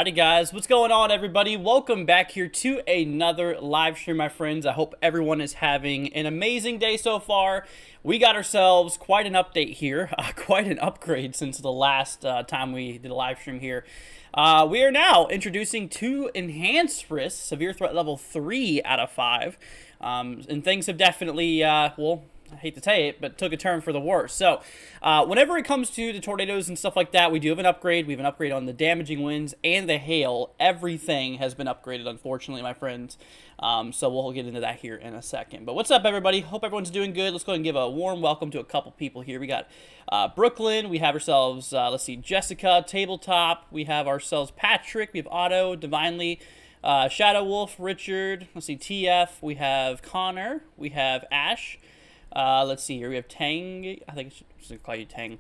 Alrighty guys, what's going on everybody? Welcome back here to another live stream, my friends. I hope everyone is having an amazing day so far. We got ourselves quite an update here, quite an upgrade since the last time we did a live stream here. We are now introducing two enhanced risks, severe threat level 3 out of 5. And things have definitely, well, I hate to say it, but took a turn for the worse. So, whenever it comes to the tornadoes and stuff like that, we do have an upgrade. We have an upgrade on the damaging winds and the hail. Everything has been upgraded, unfortunately, my friends. So we'll get into that here in a second. But what's up, everybody? Hope everyone's doing good. Let's go ahead and give a warm welcome to a couple people here. We got Brooklyn. We have ourselves, let's see, Jessica, Tabletop. We have ourselves Patrick. We have Otto, Divinely. Shadow Wolf, Richard. Let's see, TF. We have Connor. We have Ash. Let's see here. We have Tang. I think I should call you Tang.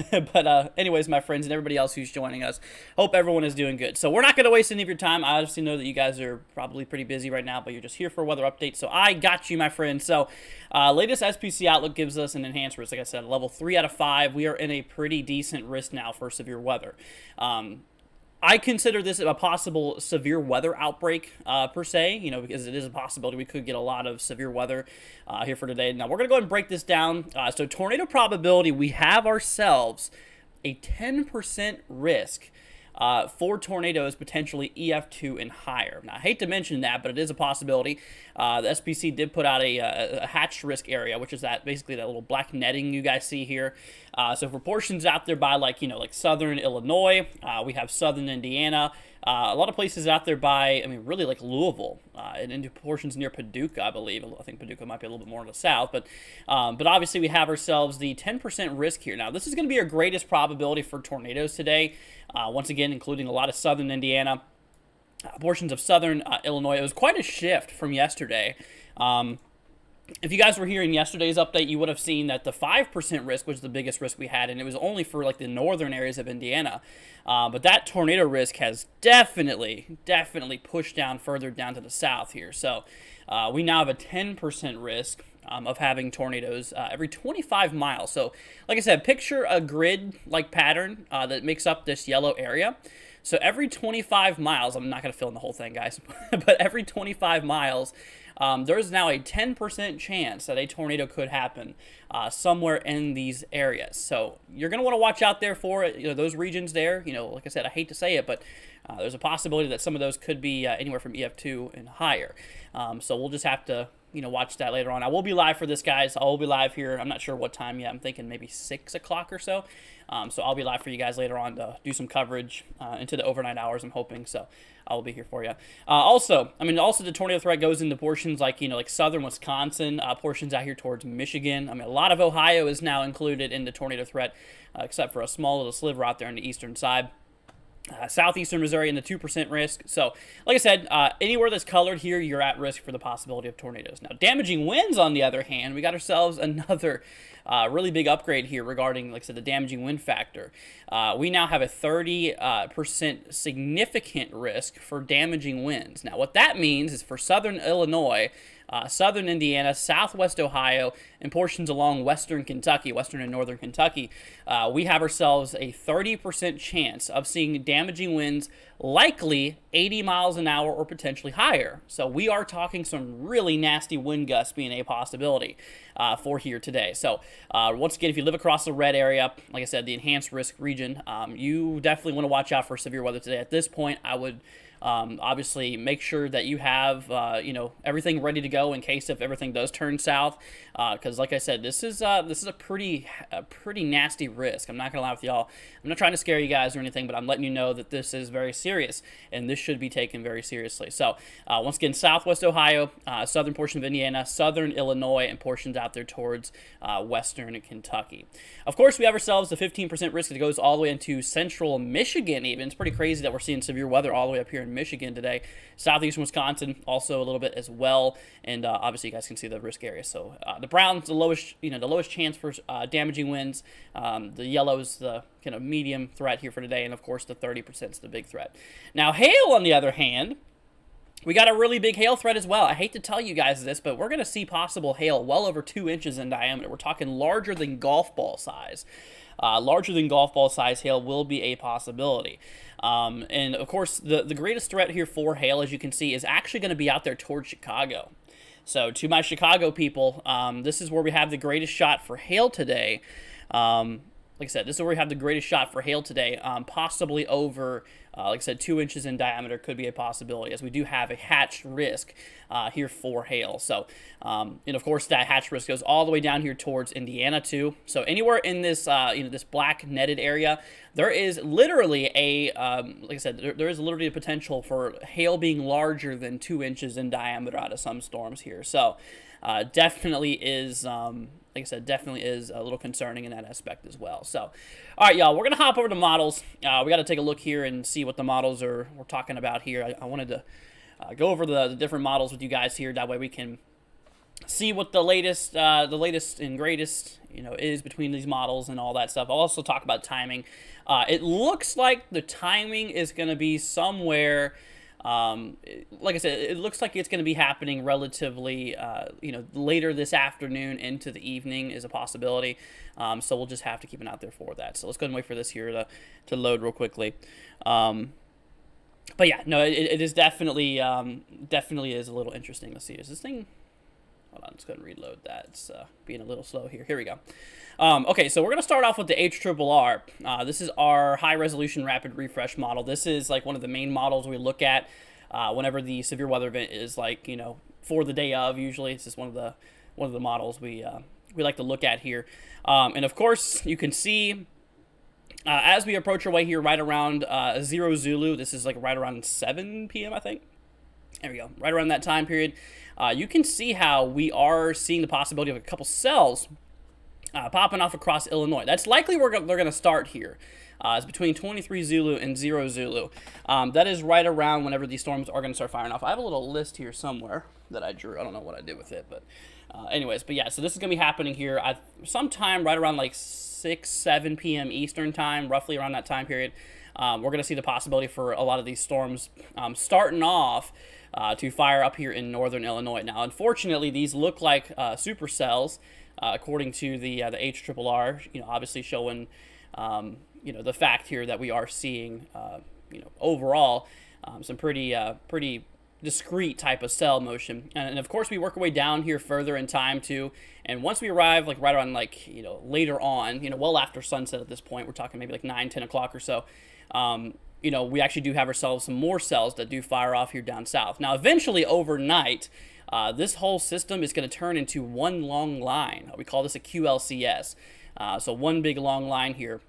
But anyways, my friends and everybody else who's joining us, hope everyone is doing good. So we're not going to waste any of your time. I obviously know that you guys are probably pretty busy right now, but you're just here for a weather update. So I got you, my friends. So latest SPC outlook gives us an enhanced risk. Like I said, level 3 out of 5. We are in a pretty decent risk now for severe weather. I consider this a possible severe weather outbreak, per se, you know, because it is a possibility we could get a lot of severe weather here for today. Now, we're going to go ahead and break this down. So, tornado probability, we have ourselves a 10% risk for tornadoes potentially EF2 and higher. Now, I hate to mention that, but it is a possibility. The SPC did put out a hatched risk area, which is basically that little black netting you guys see here. So for portions out there by like southern Illinois, we have southern Indiana, a lot of places out there by, I mean, really like Louisville, and into portions near Paducah, I believe. I think Paducah might be a little bit more in the south, but obviously we have ourselves the 10% risk here. Now, this is going to be our greatest probability for tornadoes today. Once again, including a lot of southern Indiana, portions of southern Illinois. It was quite a shift from yesterday. If you guys were here in yesterday's update, you would have seen that the 5% risk was the biggest risk we had, and it was only for like the northern areas of Indiana. But that tornado risk has definitely pushed down further down to the south here. So we now have a 10% risk of having tornadoes every 25 miles. So like I said, picture a grid-like pattern that makes up this yellow area. So every 25 miles, I'm not going to fill in the whole thing, guys, but every 25 miles, there's now a 10% chance that a tornado could happen somewhere in these areas. So you're going to want to watch out there for it. You know, those regions there, you know, like I said, I hate to say it, but there's a possibility that some of those could be anywhere from EF2 and higher. So we'll just have to, you know, watch that later on. I will be live for this, guys. I will be live here. I'm not sure what time yet. I'm thinking maybe 6 o'clock or so. So I'll be live for you guys later on to do some coverage into the overnight hours, I'm hoping. So I will be here for you. Also the tornado threat goes into portions like, you know, like southern Wisconsin, portions out here towards Michigan. I mean, a lot of Ohio is now included in the tornado threat, except for a small little sliver out there on the eastern side. Southeastern Missouri in the 2% risk. So, like I said, anywhere that's colored here, you're at risk for the possibility of tornadoes. Now, damaging winds, on the other hand, we got ourselves another really big upgrade here regarding, like I said, the damaging wind factor. We now have a 30% significant risk for damaging winds. Now, what that means is for southern Illinois, southern Indiana, southwest Ohio, and portions along western Kentucky, western and northern Kentucky, we have ourselves a 30% chance of seeing damaging winds, likely 80 miles an hour or potentially higher. So we are talking some really nasty wind gusts being a possibility for here today. So once again, if you live across the red area, like I said, the enhanced risk region, you definitely want to watch out for severe weather today. At this point, I would obviously make sure that you have you know, everything ready to go in case if everything does turn south, because like I said, this is a pretty nasty risk. I'm not gonna lie with y'all. I'm not trying to scare you guys or anything, but I'm letting you know that this is very serious and this should be taken very seriously. So once again, southwest Ohio, southern portion of Indiana, southern Illinois, and portions out there towards western Kentucky. Of course, we have ourselves a 15% risk that goes all the way into central Michigan. Even it's pretty crazy that we're seeing severe weather all the way up here in Michigan today. Southeastern Wisconsin also a little bit as well, and obviously you guys can see the risk area. So the brown's the lowest, you know, the lowest chance for damaging winds. The yellow's the kind of medium threat here for today, and of course the 30% is the big threat. Now hail, on the other hand, we got a really big hail threat as well. I hate to tell you guys this, but we're going to see possible hail well over 2 inches in diameter. We're talking larger than golf ball size. larger than golf ball size hail will be a possibility. And of course, the greatest threat here for hail, as you can see, is actually going to be out there towards Chicago. So to my Chicago people, this is where we have the greatest shot for hail today. Like I said, this is where we have the greatest shot for hail today, possibly over, like I said, 2 inches in diameter could be a possibility, as we do have a hatched risk here for hail. So, and of course, that hatched risk goes all the way down here towards Indiana too. So anywhere in this, this black netted area, there is literally a, like I said, there is literally a potential for hail being larger than 2 inches in diameter out of some storms here. So, definitely is. Like I said, definitely is a little concerning in that aspect as well. So, all right, y'all, we're going to hop over to models. We got to take a look here and see what the models we're talking about here. I wanted to go over the different models with you guys here. That way we can see what the latest and greatest, is between these models and all that stuff. I'll also talk about timing. It looks like the timing is going to be somewhere... like I said, it looks like it's going to be happening relatively, later this afternoon into the evening is a possibility. So we'll just have to keep an eye out there for that. So let's go ahead and wait for this here to load real quickly. But yeah, no, it is definitely is a little interesting. Let's see. Is this thing? Hold on, let's go ahead and reload that. It's being a little slow here. Here we go. Okay, so we're going to start off with the HRRR. This is our high-resolution rapid refresh model. This is like one of the main models we look at whenever the severe weather event is like, for the day of. Usually, it's just one of the models we like to look at here. And of course, you can see as we approach our way here, right around 0 Zulu. This is like right around 7 p.m. I think. There we go. Right around that time period. You can see how we are seeing the possibility of a couple cells popping off across Illinois. That's likely where they're going to start here. It's between 23 Zulu and 0 Zulu. That is right around whenever these storms are going to start firing off. I have a little list here somewhere that I drew. I don't know what I did with it, but anyways. But yeah, so this is going to be happening here sometime right around like 6, 7 p.m. Eastern time, roughly around that time period. We're going to see the possibility for a lot of these storms starting off to fire up here in northern Illinois. Now, unfortunately, these look like supercells, according to the HRRR. Obviously showing, the fact here that we are seeing, overall, some pretty discrete type of cell motion. And of course, we work our way down here further in time too. And once we arrive, like right around later on, well after sunset at this point, we're talking maybe like 9, 10 o'clock or so. We actually do have ourselves some more cells that do fire off here down south. Now, eventually, overnight, this whole system is going to turn into one long line. We call this a QLCS. So one big long line here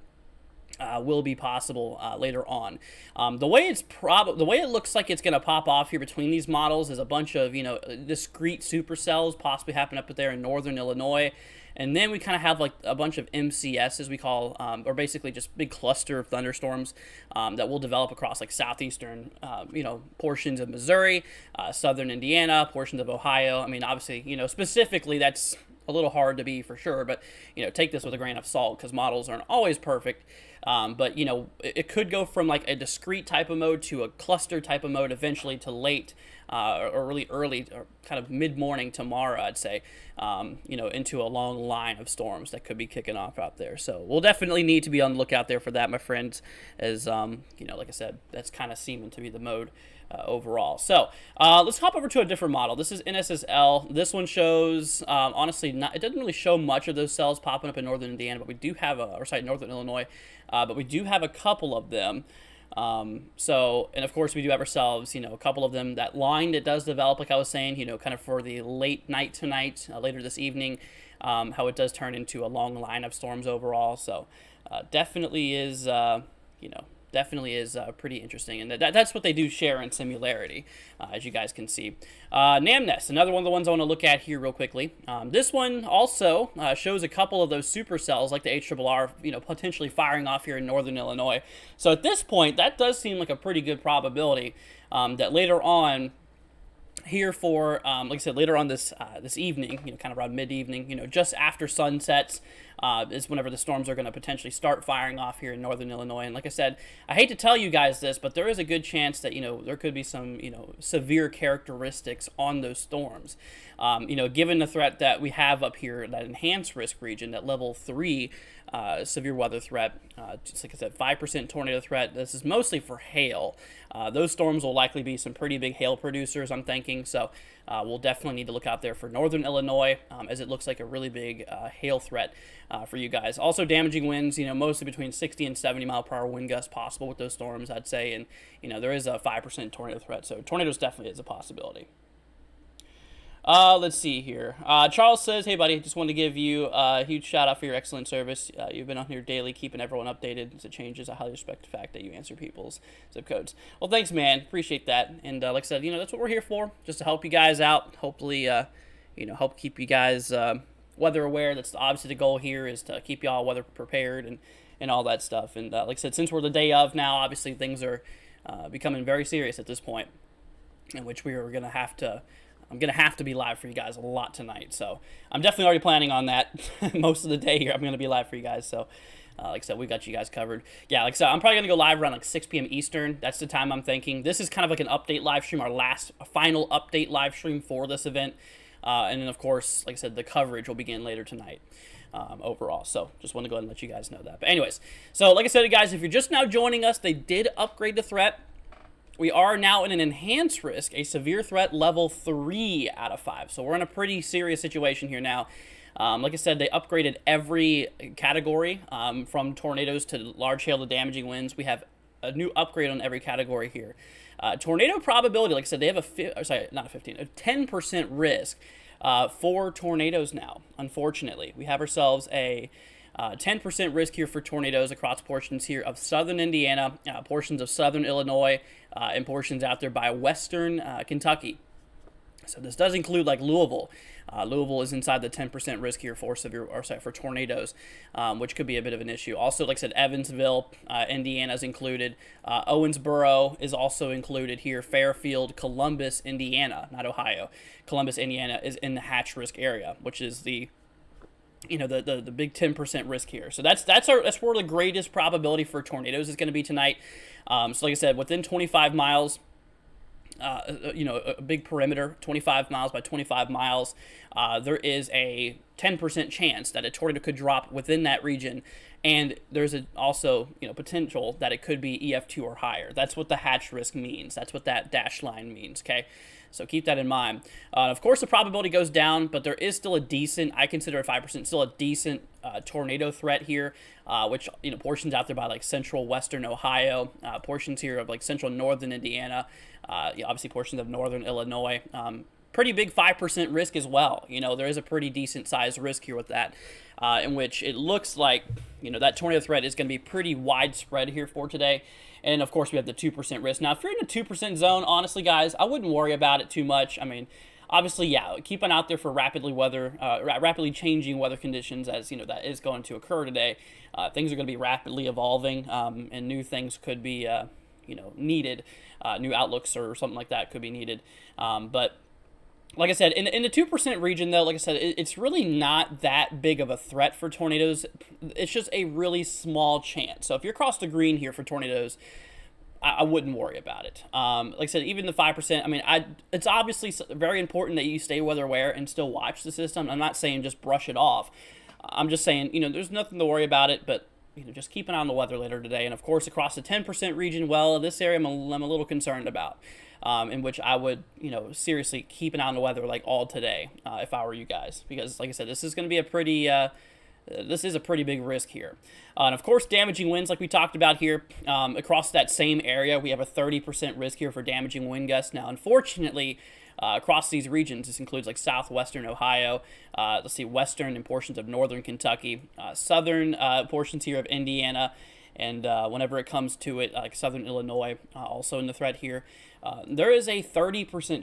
will be possible later on. The way it looks like it's going to pop off here between these models is a bunch of discrete supercells possibly happening up there in northern Illinois. And then we kind of have like a bunch of MCSs we call, or basically just big cluster of thunderstorms that will develop across like southeastern, portions of Missouri, southern Indiana, portions of Ohio. I mean, obviously, specifically that's a little hard to be for sure, but take this with a grain of salt because models aren't always perfect. But it could go from like a discrete type of mode to a cluster type of mode eventually to late or really early or kind of mid-morning tomorrow, I'd say, into a long line of storms that could be kicking off out there. So we'll definitely need to be on the lookout there for that, my friends, as, like I said, that's kind of seeming to be the mode overall. So let's hop over to a different model. This is NSSL. This one shows, honestly, it doesn't really show much of those cells popping up in northern Indiana, but we do have northern Illinois, but we do have a couple of them. And of course we do have ourselves, a couple of them. That line that does develop, like I was saying, kind of for the late night tonight, later this evening, how it does turn into a long line of storms overall. So definitely is, pretty interesting. And that's what they do share in similarity, as you guys can see. NamNest, another one of the ones I want to look at here real quickly. This one also shows a couple of those supercells like the HRRR, potentially firing off here in northern Illinois. So at this point, that does seem like a pretty good probability that later on, here for, like I said, later on this evening, kind of around mid-evening, just after sunsets, is whenever the storms are going to potentially start firing off here in northern Illinois. And like I said, I hate to tell you guys this, but there is a good chance that, there could be some, severe characteristics on those storms. Given the threat that we have up here, that enhanced risk region, that level 3, severe weather threat. Just like I said, 5% tornado threat. This is mostly for hail. Those storms will likely be some pretty big hail producers, I'm thinking. So we'll definitely need to look out there for northern Illinois, as it looks like a really big hail threat for you guys. Also, damaging winds, mostly between 60 and 70 mile per hour wind gusts possible with those storms, I'd say. And, there is a 5% tornado threat. So tornadoes definitely is a possibility. Let's see here. Charles says, hey, buddy, just wanted to give you a huge shout out for your excellent service. You've been on here daily, keeping everyone updated as it changes. I highly respect the fact that you answer people's zip codes. Well, thanks, man. Appreciate that. And like I said, that's what we're here for, just to help you guys out. Hopefully, help keep you guys weather aware. That's obviously the goal here, is to keep y'all weather prepared and all that stuff. And like I said, since we're the day of now, obviously things are becoming very serious at this point, in which we are going to have to... I'm going to have to be live for you guys a lot tonight. So I'm definitely already planning on that. Most of the day here, I'm going to be live for you guys. So like I said, we got you guys covered. Yeah, like I said, I'm probably going to go live around like 6 p.m. Eastern. That's the time I'm thinking. This is kind of like an update live stream, our final update live stream for this event. And then, of course, like I said, the coverage will begin later tonight. Overall. So just want to go ahead and let you guys know that. But anyways, so like I said, guys, if you're just now joining us, they did upgrade the threat. We are now in an enhanced risk, a severe threat level 3 out of 5. So we're in a pretty serious situation here now. Like I said, they upgraded every category from tornadoes to large hail to damaging winds. We have a new upgrade on every category here. Tornado probability, like I said, they have a 10% risk for tornadoes now, unfortunately. We have ourselves a 10% risk here for tornadoes across portions here of southern Indiana, portions of southern Illinois, and portions out there by western Kentucky. So this does include like Louisville. Louisville is inside the 10% risk here for for tornadoes, which could be a bit of an issue. Also, like I said, Evansville, Indiana is included. Owensboro is also included here. Fairfield, Columbus, Indiana, not Ohio. Columbus, Indiana is in the hatch risk area, which is the the big 10% risk here. So that's where the greatest probability for tornadoes is going to be tonight. So like I said, within 25 miles, a big perimeter, 25 miles by 25 miles, there is a 10% chance that a tornado could drop within that region. And there's also, potential that it could be EF2 or higher. That's what the hatch risk means. That's what that dashed line means, okay? So keep that in mind. Of course, the probability goes down, but there is still a decent, I consider it 5%, still a decent tornado threat here, which, portions out there by like central western Ohio, portions here of like central northern Indiana, obviously portions of northern Illinois. Pretty big 5% risk as well. There is a pretty decent sized risk here with that, in which it looks like, that tornado threat is going to be pretty widespread here for today. And of course, we have the 2% risk. Now, if you're in a 2% zone, honestly, guys, I wouldn't worry about it too much. I mean, obviously, yeah, keep an eye out there for rapidly changing weather conditions, as that is going to occur today. Things are going to be rapidly evolving, and new things could be, needed. New outlooks or something like that could be needed. But like I said, in the 2% region, though, like I said, it's really not that big of a threat for tornadoes. It's just a really small chance. So if you're across the green here for tornadoes, I wouldn't worry about it. Like I said, even the 5%, I mean, it's obviously very important that you stay weather aware and still watch the system. I'm not saying just brush it off. I'm just saying, there's nothing to worry about it, but just keep an eye on the weather later today. And of course, across the 10% region, well, this area I'm a little concerned about. In which I would, seriously keep an eye on the weather like all today if I were you guys. Because, like I said, this is going to be a pretty big risk here. And, of course, damaging winds like we talked about here. Across that same area, we have a 30% risk here for damaging wind gusts. Now, unfortunately, across these regions, this includes like southwestern Ohio, western and portions of northern Kentucky, southern portions here of Indiana, and whenever it comes to it, like southern Illinois, also in the threat here, there is a 30%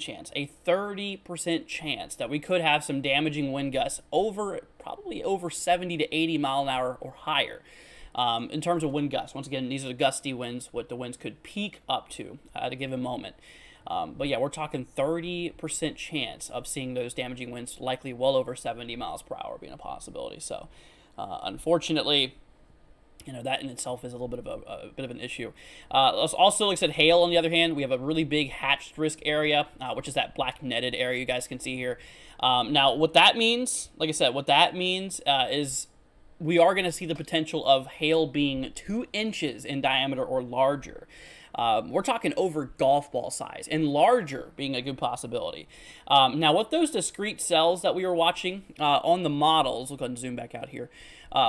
chance that we could have some damaging wind gusts probably over 70 to 80 mile an hour or higher. In terms of wind gusts, once again, these are the gusty winds, what the winds could peak up to at a given moment. But yeah, we're talking 30% chance of seeing those damaging winds, likely well over 70 miles per hour being a possibility. So, unfortunately, that in itself is a little bit of an issue. Also, like I said, hail, on the other hand, we have a really big hatched risk area, which is that black netted area you guys can see here. Now, what that means, like I said, is we are going to see the potential of hail being 2 inches in diameter or larger. We're talking over golf ball size, and larger being a good possibility. Now, with those discrete cells that we were watching on the models, we'll go ahead and zoom back out here.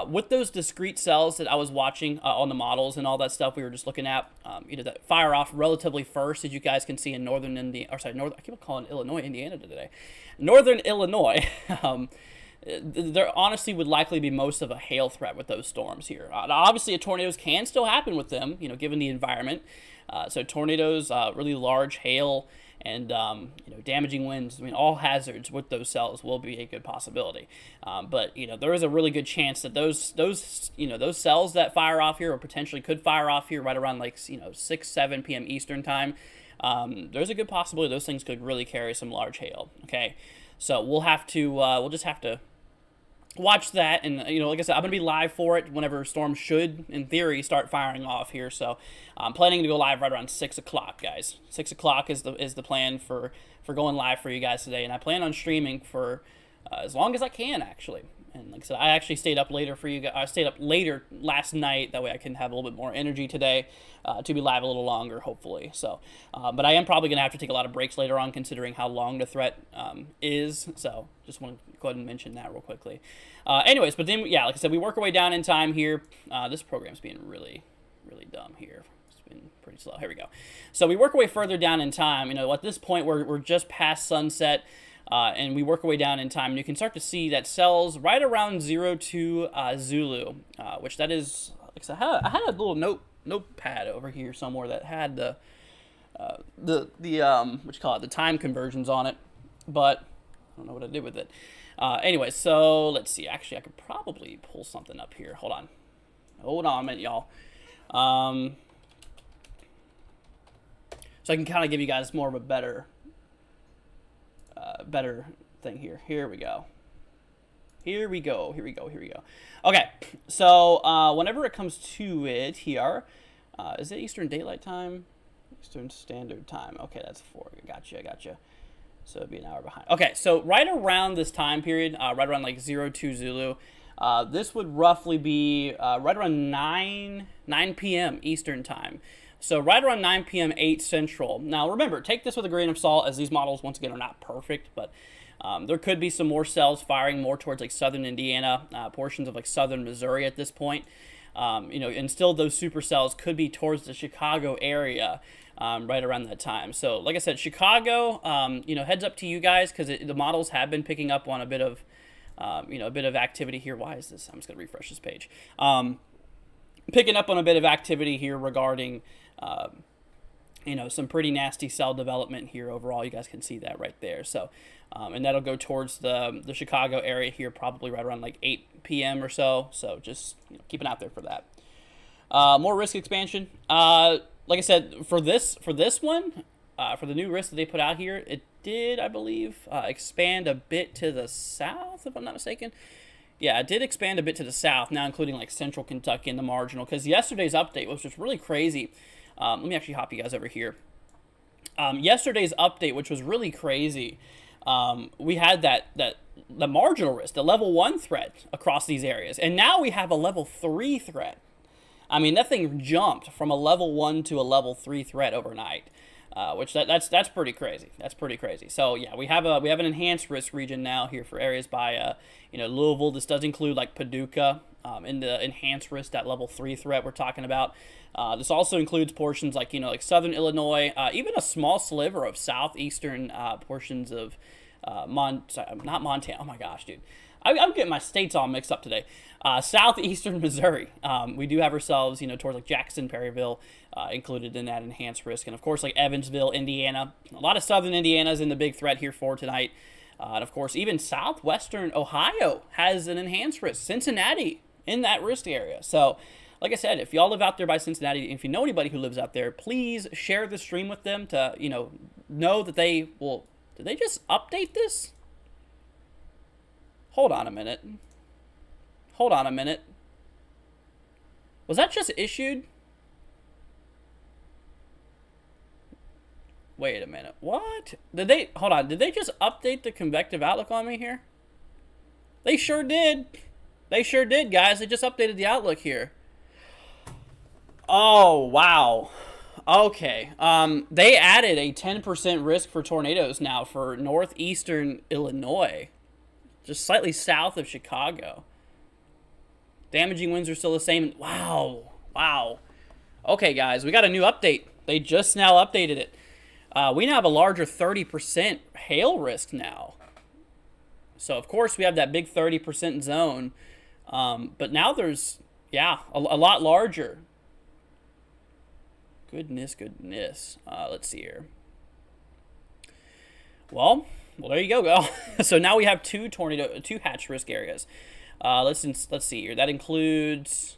With those discrete cells that I was watching on the models and all that stuff we were just looking at, that fire off relatively first, as you guys can see in northern Indiana, or sorry, I keep calling Illinois, Indiana today. Northern Illinois. There honestly would likely be most of a hail threat with those storms here. Obviously, tornadoes can still happen with them, given the environment. So tornadoes, really large hail, and damaging winds. I mean, all hazards with those cells will be a good possibility. But there is a really good chance that those cells that fire off here, or potentially could fire off here, right around like 6, 7 p.m. Eastern time. There's a good possibility those things could really carry some large hail. Okay, so we'll just have to watch that, and like I said, I'm gonna be live for it whenever storms should, in theory, start firing off here. So I'm planning to go live right around 6 o'clock, guys. 6 o'clock is the plan for going live for you guys today, and I plan on streaming for as long as I can, actually. And like I said, I actually stayed up later for you guys. I stayed up later last night. That way I can have a little bit more energy today to be live a little longer, hopefully. So, but I am probably going to have to take a lot of breaks later on, considering how long the threat is. So just want to go ahead and mention that real quickly. Anyways, but then, yeah, like I said, we work our way down in time here. This program's being really, really dumb here. It's been pretty slow. Here we go. So we work our way further down in time. At this point, we're just past sunset. And we work our way down in time, and you can start to see that cells right around 02 Zulu, which that is, like I had a little notepad over here somewhere that had the what you call it, the time conversions on it, but I don't know what I did with it. Anyway, so let's see. Actually, I could probably pull something up here. Hold on a minute, y'all. So I can kind of give you guys more of a better thing here. Here we go. Okay, so whenever it comes to it here, is it Eastern Daylight Time? Eastern Standard Time. Okay, that's 4. Gotcha. So it'd be an hour behind. Okay, so right around this time period, right around like 02 Zulu, this would roughly be right around 9 p.m. Eastern Time. So right around 9 p.m. 8 Central. Now remember, take this with a grain of salt, as these models, once again, are not perfect, but there could be some more cells firing more towards like southern Indiana, portions of like southern Missouri at this point. And still those supercells could be towards the Chicago area right around that time. So like I said, Chicago, heads up to you guys, because the models have been picking up on a bit of activity here. Why is this? I'm just going to refresh this page. Picking up on a bit of activity here regarding some pretty nasty cell development here overall. You guys can see that right there. So, and that'll go towards the Chicago area here, probably right around like 8 p.m. or so. So just keep an eye out there for that. More risk expansion. Like I said, for this one, for the new risk that they put out here, it did, I believe, expand a bit to the south, if I'm not mistaken. Yeah, it did expand a bit to the south, now including like central Kentucky and the marginal, because yesterday's update was just really crazy. Let me actually hop you guys over here. Yesterday's update, which was really crazy, we had the marginal risk, the level 1 threat across these areas, and now we have a level 3 threat. I mean, that thing jumped from a level 1 to a level 3 threat overnight. Which that's pretty crazy. That's pretty crazy. So yeah, we have an enhanced risk region now here for areas by Louisville. This does include like Paducah in the enhanced risk, that level 3 threat we're talking about. This also includes portions like like southern Illinois, even a small sliver of southeastern portions of not Montana. Oh my gosh, dude. I'm getting my states all mixed up today. Southeastern Missouri. We do have ourselves, towards like Jackson, Perryville, included in that enhanced risk. And of course, like Evansville, Indiana. A lot of southern Indiana's in the big threat here for tonight. And of course, even southwestern Ohio has an enhanced risk. Cincinnati in that risk area. So, like I said, if y'all live out there by Cincinnati, if you know anybody who lives out there, please share the stream with them to, know that they will. Did they just update this? Hold on a minute. Was that just issued? Wait a minute. What? Hold on. Did they just update the convective outlook on me here? They sure did. They sure did, guys. They just updated the outlook here. Oh, wow. Okay. They added a 10% risk for tornadoes now for northeastern Illinois, just slightly south of Chicago. Damaging winds are still the same. Wow. Wow. Okay, guys, we got a new update. They just now updated it. We now have a larger 30% hail risk now. So, of course, we have that big 30% zone. But now there's, yeah, a lot larger. Goodness. Let's see here. Well, there you go. So now we have two hatch risk areas. Let's see here. That includes.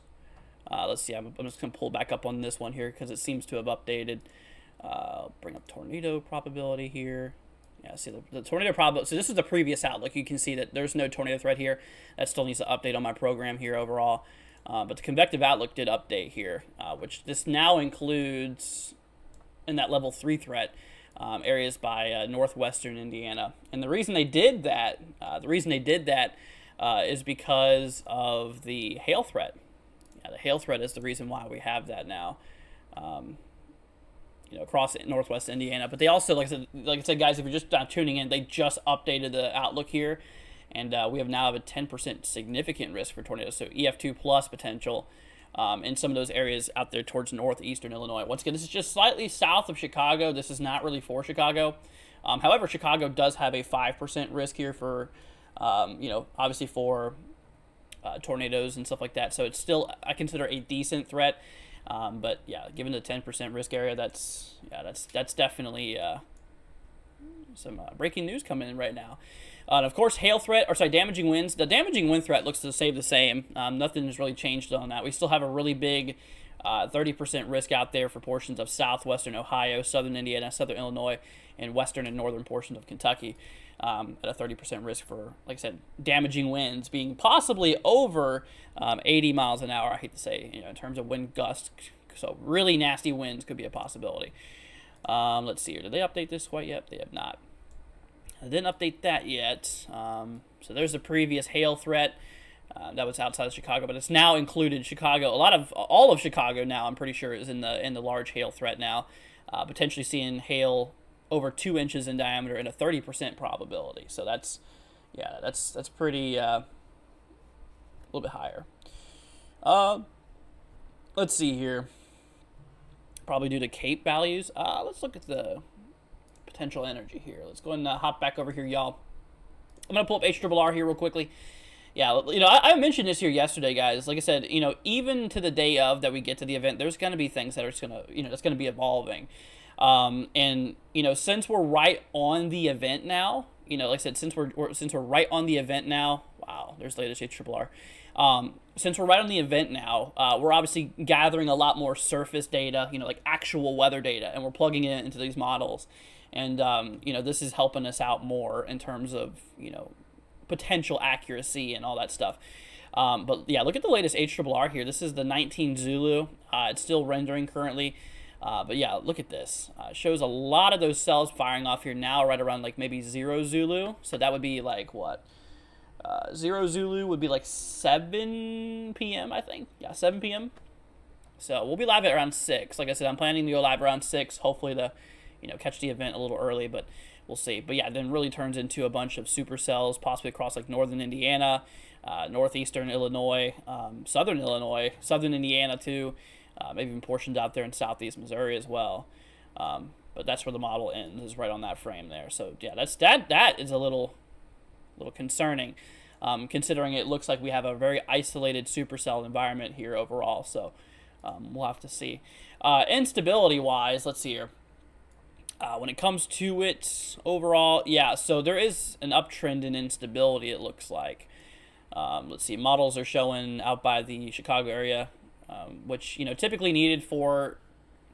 Let's see. I'm just gonna pull back up on this one here because it seems to have updated. Bring up tornado probability here. Yeah, see the tornado probability. So this is the previous outlook. You can see that there's no tornado threat here. That still needs to update on my program here overall. But the convective outlook did update here, which this now includes in that level 3 threat areas by northwestern Indiana. And the reason they did that, is because of the hail threat. Yeah, the hail threat is the reason why we have that now. Across northwest Indiana. But they also, like I said, guys, if you're just tuning in, they just updated the outlook here, and we now have a 10% significant risk for tornadoes. So EF2 plus potential in some of those areas out there towards northeastern Illinois. Once again, this is just slightly south of Chicago. This is not really for Chicago. However, Chicago does have a 5% risk here for, obviously for tornadoes and stuff like that. So it's still, I consider, a decent threat. But yeah, given the 10% risk area, that's definitely some breaking news coming in right now. And of course, damaging winds. The damaging wind threat looks to stay the same. Nothing has really changed on that. We still have a really big 30% risk out there for portions of southwestern Ohio, southern Indiana, southern Illinois, and western and northern portions of Kentucky. At a 30% risk for, like I said, damaging winds being possibly over 80 miles an hour. I hate to say, in terms of wind gusts. So really nasty winds could be a possibility. Let's see here. Did they update this quite yet? They have not. They didn't update that yet. So there's the previous hail threat that was outside of Chicago, but it's now included Chicago. All of Chicago now, I'm pretty sure, is in the large hail threat now. Potentially seeing hail over 2 inches in diameter and a 30% probability. So that's pretty a little bit higher. Let's see here. Probably due to CAPE values. Let's look at the potential energy here. Let's go and hop back over here, y'all. I'm gonna pull up HRRR here real quickly. Yeah, I mentioned this here yesterday, guys. Like I said, even to the day of that we get to the event, there's gonna be things that are just gonna, that's gonna be evolving. And since we're right on the event now, like I said, since we're right on the event now, wow, there's the latest HRRR. Since we're right on the event now, we're obviously gathering a lot more surface data, like actual weather data, and we're plugging it into these models. And this is helping us out more in terms of potential accuracy and all that stuff. But yeah, look at the latest HRRR here. This is the 19 Zulu. It's still rendering currently. But yeah, look at this. It shows a lot of those cells firing off here now, right around like maybe 0 Zulu. So that would be like what? 0 Zulu would be like 7 p.m. I think. Yeah, 7 p.m. So we'll be live at around 6. Like I said, I'm planning to go live around 6. Hopefully to, catch the event a little early, but we'll see. But yeah, then really turns into a bunch of supercells, possibly across like northern Indiana, northeastern Illinois, southern Indiana too. Maybe even portions out there in southeast Missouri as well. But that's where the model ends, is right on that frame there. So yeah, that is a little concerning, considering it looks like we have a very isolated supercell environment here overall. So we'll have to see. Instability wise, let's see here. When it comes to it overall, yeah, so there is an uptrend in instability, it looks like. Let's see, models are showing out by the Chicago area, which, typically needed for,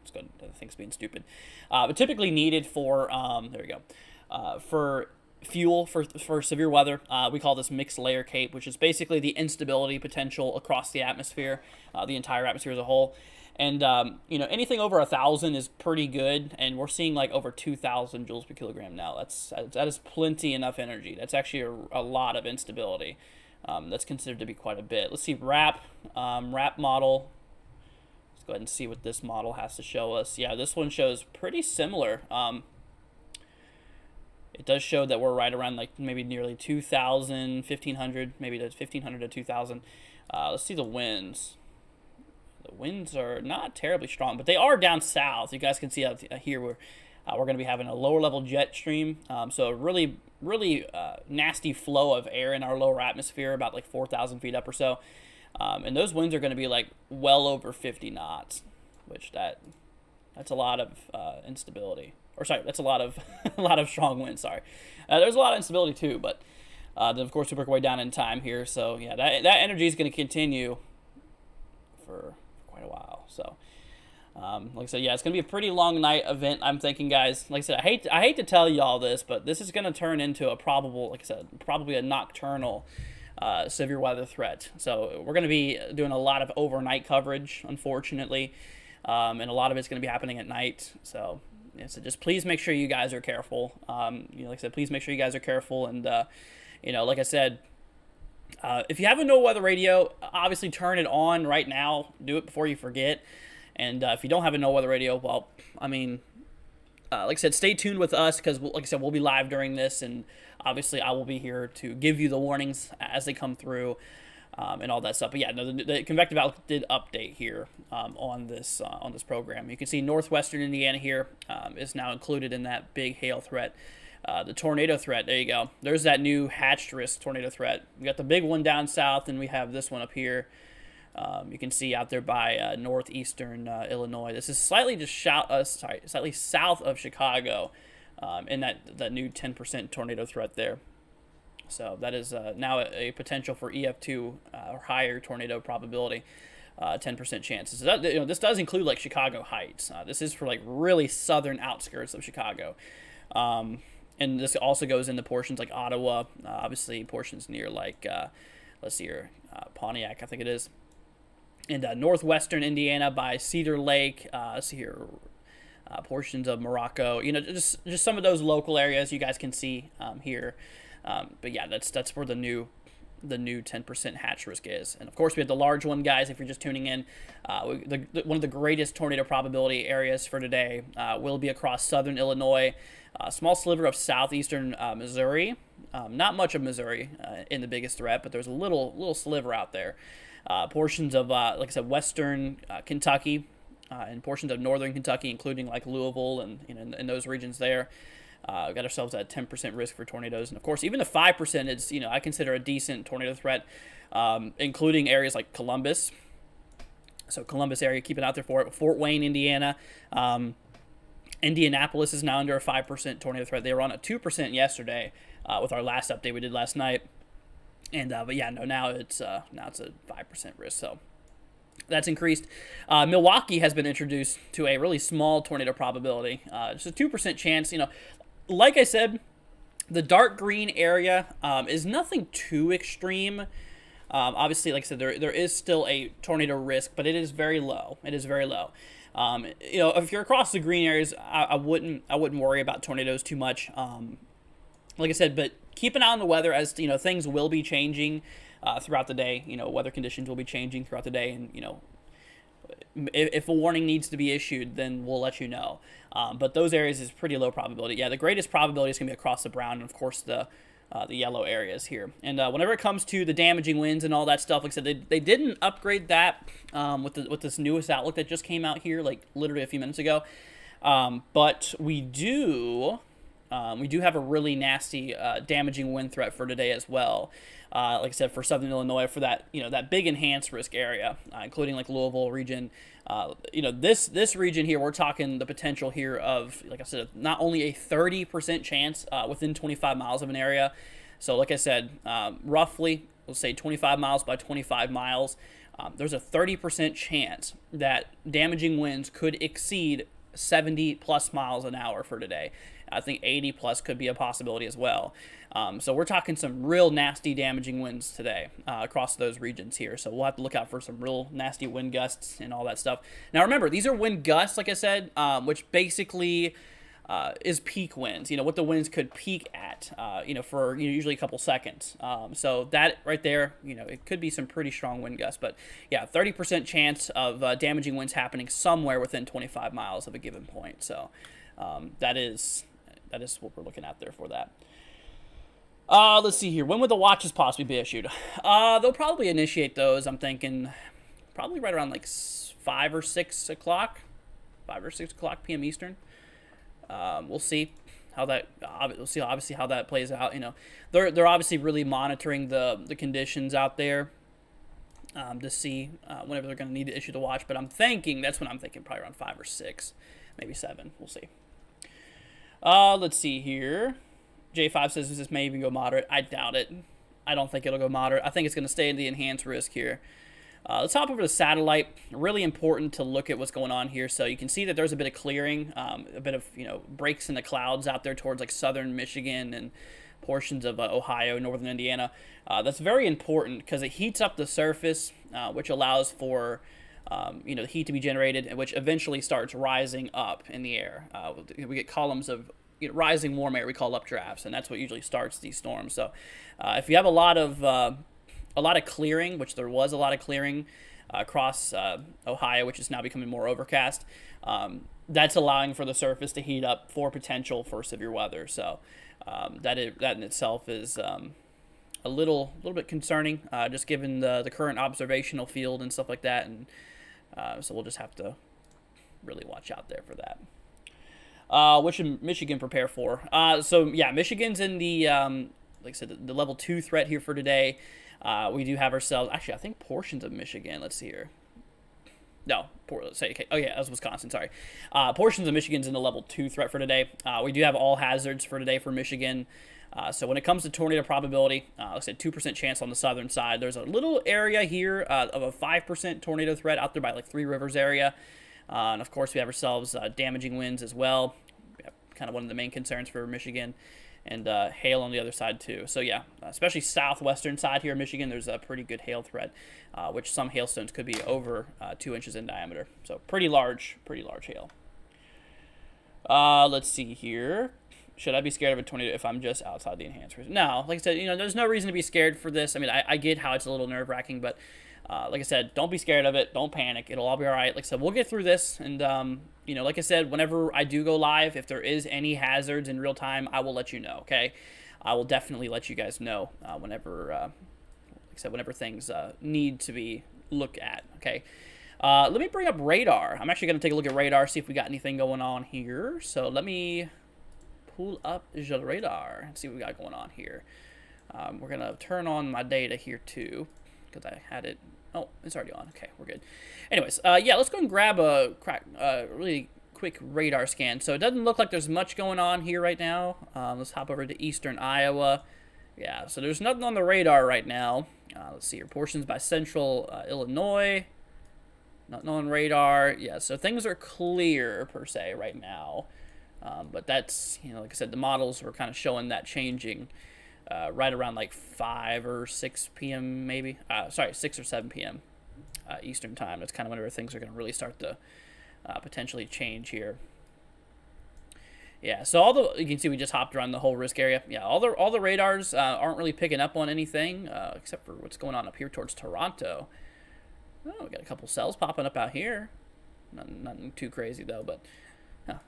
let's go, the thing's being stupid, but typically needed for, there we go, for fuel for severe weather. We call this mixed layer CAPE, which is basically the instability potential across the atmosphere, the entire atmosphere as a whole. And, anything over 1,000 is pretty good, and we're seeing like over 2,000 joules per kilogram now. That is plenty enough energy. That's actually a lot of instability. That's considered to be quite a bit. Let's see, wrap model. Let's go ahead and see what this model has to show us. Yeah, this one shows pretty similar. It does show that we're right around like maybe nearly 2,000, 1,500, maybe that's 1,500 to 2,000. Let's see the winds. The winds are not terribly strong, but they are down south. You guys can see out here where we're going to be having a lower level jet stream. So a really nasty flow of air in our lower atmosphere, about like 4,000 feet up or so. And those winds are going to be like well over 50 knots, which that's a lot of instability. Or sorry, that's a lot of a lot of strong winds. Sorry, there's a lot of instability too, but then of course we work our way down in time here. So yeah, that energy is going to continue for quite a while. So like I said, yeah, it's going to be a pretty long night event, I'm thinking, guys. Like I said, I hate to tell y'all this, but this is going to turn into a probable, like I said, probably a nocturnal severe weather threat. So we're going to be doing a lot of overnight coverage, unfortunately, and a lot of it's going to be happening at night. So yeah, so just please make sure you guys are careful. Like I said, please make sure you guys are careful. And, like I said, if you have a no-weather radio, obviously turn it on right now. Do it before you forget. And if you don't have a no-weather radio, well, I mean, like I said, stay tuned with us because, like I said, we'll be live during this. And obviously I will be here to give you the warnings as they come through. And all that stuff. But yeah, no, the convective outlook did update here on this program. You can see northwestern Indiana here is now included in that big hail threat. The tornado threat, there you go. There's that new hatched risk tornado threat. We got the big one down south, and we have this one up here. You can see out there by northeastern Illinois. This is slightly slightly south of Chicago, in that new 10% tornado threat there. So that is now a potential for EF2 or higher tornado probability, 10% chances. So that, this does include like Chicago Heights. This is for like really southern outskirts of Chicago. And this also goes into portions like Ottawa, obviously portions near like, let's see here, Pontiac, I think it is. And northwestern Indiana by Cedar Lake, let's see here, portions of Morocco. Just some of those local areas you guys can see here. But yeah, that's where the new 10% hatch risk is. And of course we have the large one, guys. If you're just tuning in, one of the greatest tornado probability areas for today will be across southern Illinois, a small sliver of southeastern Missouri, not much of Missouri in the biggest threat, but there's a little sliver out there. Portions of like I said, western Kentucky and portions of northern Kentucky, including like Louisville and in those regions there. Got ourselves at 10% risk for tornadoes. And of course, even the 5% is, I consider a decent tornado threat, including areas like Columbus. So Columbus area, keep it out there for it. Fort Wayne, Indiana. Indianapolis is now under a 5% tornado threat. They were on a 2% yesterday with our last update we did last night. And but yeah, no, now it's a 5% risk. So that's increased. Milwaukee has been introduced to a really small tornado probability. Just a 2% chance. Like I said, the dark green area is nothing too extreme. Obviously, like I said, there is still a tornado risk, but it is very low. It is very low. If you're across the green areas, I wouldn't worry about tornadoes too much. Like I said, but keep an eye on the weather as things will be changing throughout the day. Weather conditions will be changing throughout the day, and if a warning needs to be issued, then we'll let you know. But those areas is pretty low probability. Yeah, the greatest probability is going to be across the brown and, of course, the yellow areas here. And whenever it comes to the damaging winds and all that stuff, like I said, they didn't upgrade that with this newest outlook that just came out here, like literally a few minutes ago. But we do have a really nasty damaging wind threat for today as well. Like I said, for southern Illinois, for that that big enhanced risk area, including like Louisville region. This region here, we're talking the potential here of, like I said, not only a 30% chance within 25 miles of an area. So like I said, roughly, we'll say 25 miles by 25 miles. There's a 30% chance that damaging winds could exceed 70 plus miles an hour for today. I think 80 plus could be a possibility as well. So we're talking some real nasty damaging winds today across those regions here. So we'll have to look out for some real nasty wind gusts and all that stuff. Now remember, these are wind gusts, like I said, which basically is peak winds. What the winds could peak at. For usually a couple seconds. So that right there, it could be some pretty strong wind gusts. But yeah, 30% chance of damaging winds happening somewhere within 25 miles of a given point. So that is what we're looking at there for that. Let's see here. When would the watches possibly be issued? They'll probably initiate those. I'm thinking probably right around like 5 or 6 o'clock, 5 or 6 o'clock p.m. Eastern. We'll see how that. We'll see obviously how that plays out. They're obviously really monitoring the conditions out there to see whenever they're going to need to issue the watch. But that's when I'm thinking probably around 5 or 6, maybe 7. We'll see. Let's see here. J5 says this may even go moderate. I doubt it. I don't think it'll go moderate. I think it's going to stay in the enhanced risk here. Let's hop over to satellite. Really important to look at what's going on here. So you can see that there's a bit of clearing, a bit of breaks in the clouds out there towards like southern Michigan and portions of Ohio, northern Indiana. That's very important because it heats up the surface, which allows for the heat to be generated, which eventually starts rising up in the air. We get columns of rising warm air we call updrafts, and that's what usually starts these storms. So if you have a lot of clearing, which there was a lot of clearing across Ohio, which is now becoming more overcast, that's allowing for the surface to heat up for potential for severe weather. So that in itself is a little bit concerning, just given the current observational field and stuff like that, and so we'll just have to really watch out there for that. What should Michigan prepare for? So yeah, Michigan's in the like I said, the level 2 threat here for today. We do have ourselves, actually, I think portions of Michigan. Let's see here. No, let's say, okay. Oh yeah, that was Wisconsin. Sorry. Portions of Michigan's in the level 2 threat for today. We do have all hazards for today for Michigan. So when it comes to tornado probability, like I said, 2% chance on the southern side. There's a little area here of a 5% tornado threat out there by like Three Rivers area. And of course, we have ourselves damaging winds as well. Kind of one of the main concerns for Michigan, and hail on the other side too. So yeah, especially southwestern side here in Michigan, there's a pretty good hail threat, which some hailstones could be over 2 inches in diameter. So pretty large hail. Let's see here. Should I be scared of a tornado if I'm just outside the enhanced risk? No, like I said, there's no reason to be scared for this. I mean, I get how it's a little nerve-wracking, but like I said, don't be scared of it. Don't panic. It'll all be all right. Like I said, we'll get through this. And, like I said, whenever I do go live, if there is any hazards in real time, I will let you know, okay? I will definitely let you guys know whenever, like I said, whenever things need to be looked at, okay? Let me bring up radar. I'm actually going to take a look at radar, see if we got anything going on here. So let me pull up the radar and see what we got going on here. We're going to turn on my data here too, because I had it. Oh, it's already on. Okay, we're good. Anyways, yeah, let's go and grab a really quick radar scan. So it doesn't look like there's much going on here right now. Let's hop over to eastern Iowa. Yeah, so there's nothing on the radar right now. Let's see here. Portions by central Illinois. Nothing on radar. Yeah, so things are clear per se right now. But that's, like I said, the models were kind of showing that changing right around like 5 or 6 p.m. maybe. 6 or 7 p.m. Eastern time. That's kind of whenever things are going to really start to potentially change here. Yeah, so you can see we just hopped around the whole risk area. Yeah, all the radars aren't really picking up on anything except for what's going on up here towards Toronto. Oh, we got a couple cells popping up out here. Nothing too crazy though, but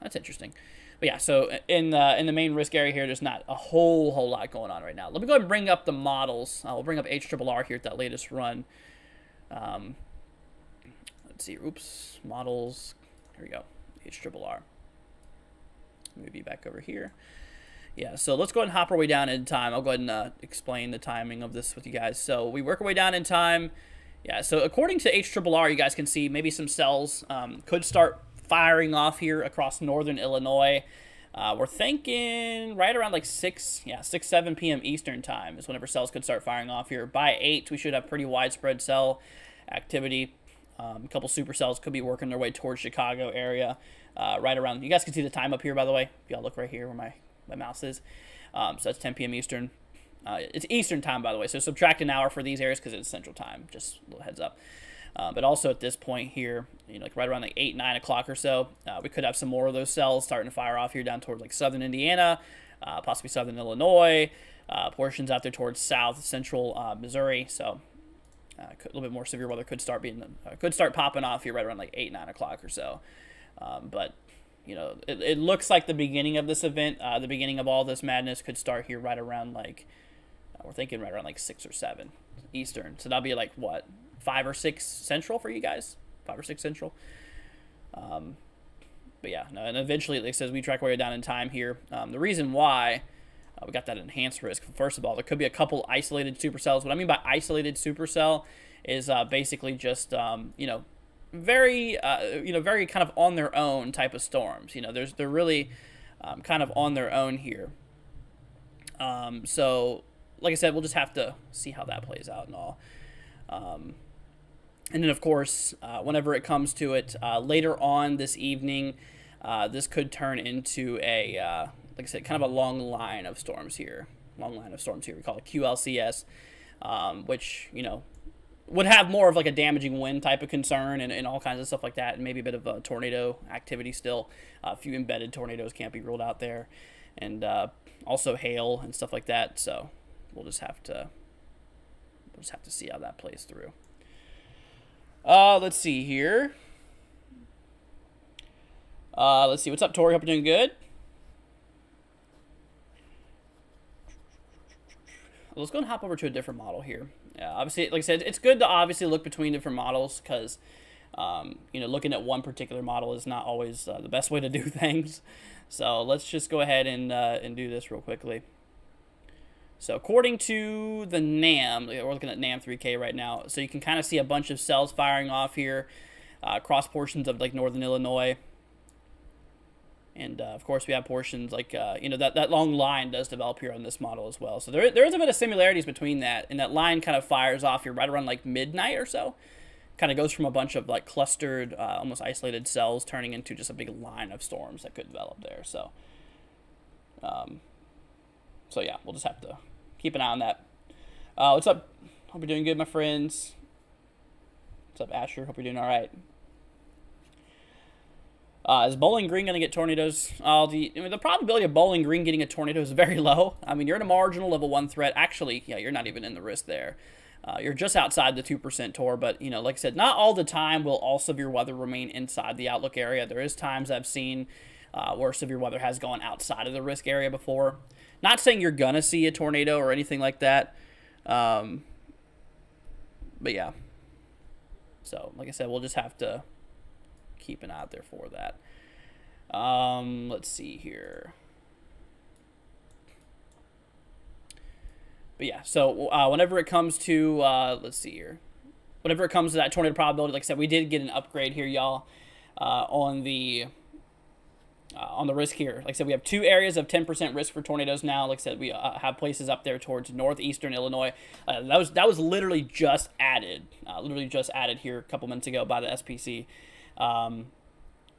that's interesting. But yeah, so in the main risk area here, there's not a whole lot going on right now. Let me go ahead and bring up the models. We'll bring up HRRR here at that latest run. Let's see. Oops. Models. Here we go. HRRR. Move you back over here. Yeah, so let's go ahead and hop our way down in time. I'll go ahead and explain the timing of this with you guys. So we work our way down in time. Yeah, so according to HRRR, you guys can see maybe some cells could start firing off here across northern Illinois. We're thinking right around like 6, 7 p.m. Eastern time is whenever cells could start firing off here. By 8, we should have pretty widespread cell activity. A couple supercells could be working their way towards Chicago area. Right around, you guys can see the time up here, by the way. If y'all look right here where my mouse is. So that's 10 p.m. Eastern. It's Eastern time, by the way. So subtract an hour for these areas because it's Central time. Just a little heads up. But also at this point here, like right around like 8, 9 o'clock or so, we could have some more of those cells starting to fire off here down towards like southern Indiana, possibly southern Illinois, portions out there towards south central Missouri. So a little bit more severe weather could start popping off here right around like 8, 9 o'clock or so. But it looks like the beginning of this event, the beginning of all this madness could start here right around like, we're thinking right around like 6 or 7 Eastern. So that'll be like what, 5 or 6 Central for you guys? 5 or 6 Central. But yeah, no, and eventually, like it says, we track way down in time here. The reason why we got that enhanced risk, first of all, there could be a couple isolated supercells. What I mean by isolated supercell is basically just, very, very kind of on their own type of storms. They're really kind of on their own here. So, like I said, we'll just have to see how that plays out and all. And then, of course, whenever it comes to it, later on this evening, this could turn into a, like I said, kind of a long line of storms here. We call it QLCS, which, would have more of like a damaging wind type of concern and all kinds of stuff like that, and maybe a bit of a tornado activity still. A few embedded tornadoes can't be ruled out there, and also hail and stuff like that. So we'll just have to see how that plays through. Let's see here. Let's see. What's up, Tori? Hope you're doing good. Let's go and hop over to a different model here. Obviously, like I said, it's good to obviously look between different models because, looking at one particular model is not always the best way to do things. So let's just go ahead and do this real quickly. So according to the NAM, we're looking at NAM 3K right now. So you can kind of see a bunch of cells firing off here across portions of like northern Illinois. And, of course, we have portions like, that long line does develop here on this model as well. So there is a bit of similarities between that. And that line kind of fires off here right around, like, midnight or so. Kind of goes from a bunch of, like, clustered, almost isolated cells turning into just a big line of storms that could develop there. So, yeah, we'll just have to keep an eye on that. What's up? Hope you're doing good, my friends. What's up, Asher? Hope you're doing all right. Is Bowling Green going to get tornadoes? The probability of Bowling Green getting a tornado is very low. I mean, you're in a marginal level 1 threat. Actually, yeah, you're not even in the risk there. You're just outside the 2% TOR, but, like I said, not all the time will all severe weather remain inside the outlook area. There is times I've seen where severe weather has gone outside of the risk area before. Not saying you're going to see a tornado or anything like that. But, yeah. So, like I said, we'll just have to keep an eye out there for that. Let's see here. But yeah, so whenever it comes to, let's see here. Whenever it comes to that tornado probability, like I said, we did get an upgrade here, y'all, on the risk here. Like I said, we have 2 areas of 10% risk for tornadoes now. Like I said, we have places up there towards northeastern Illinois. That was literally just added here a couple minutes ago by the SPC. Like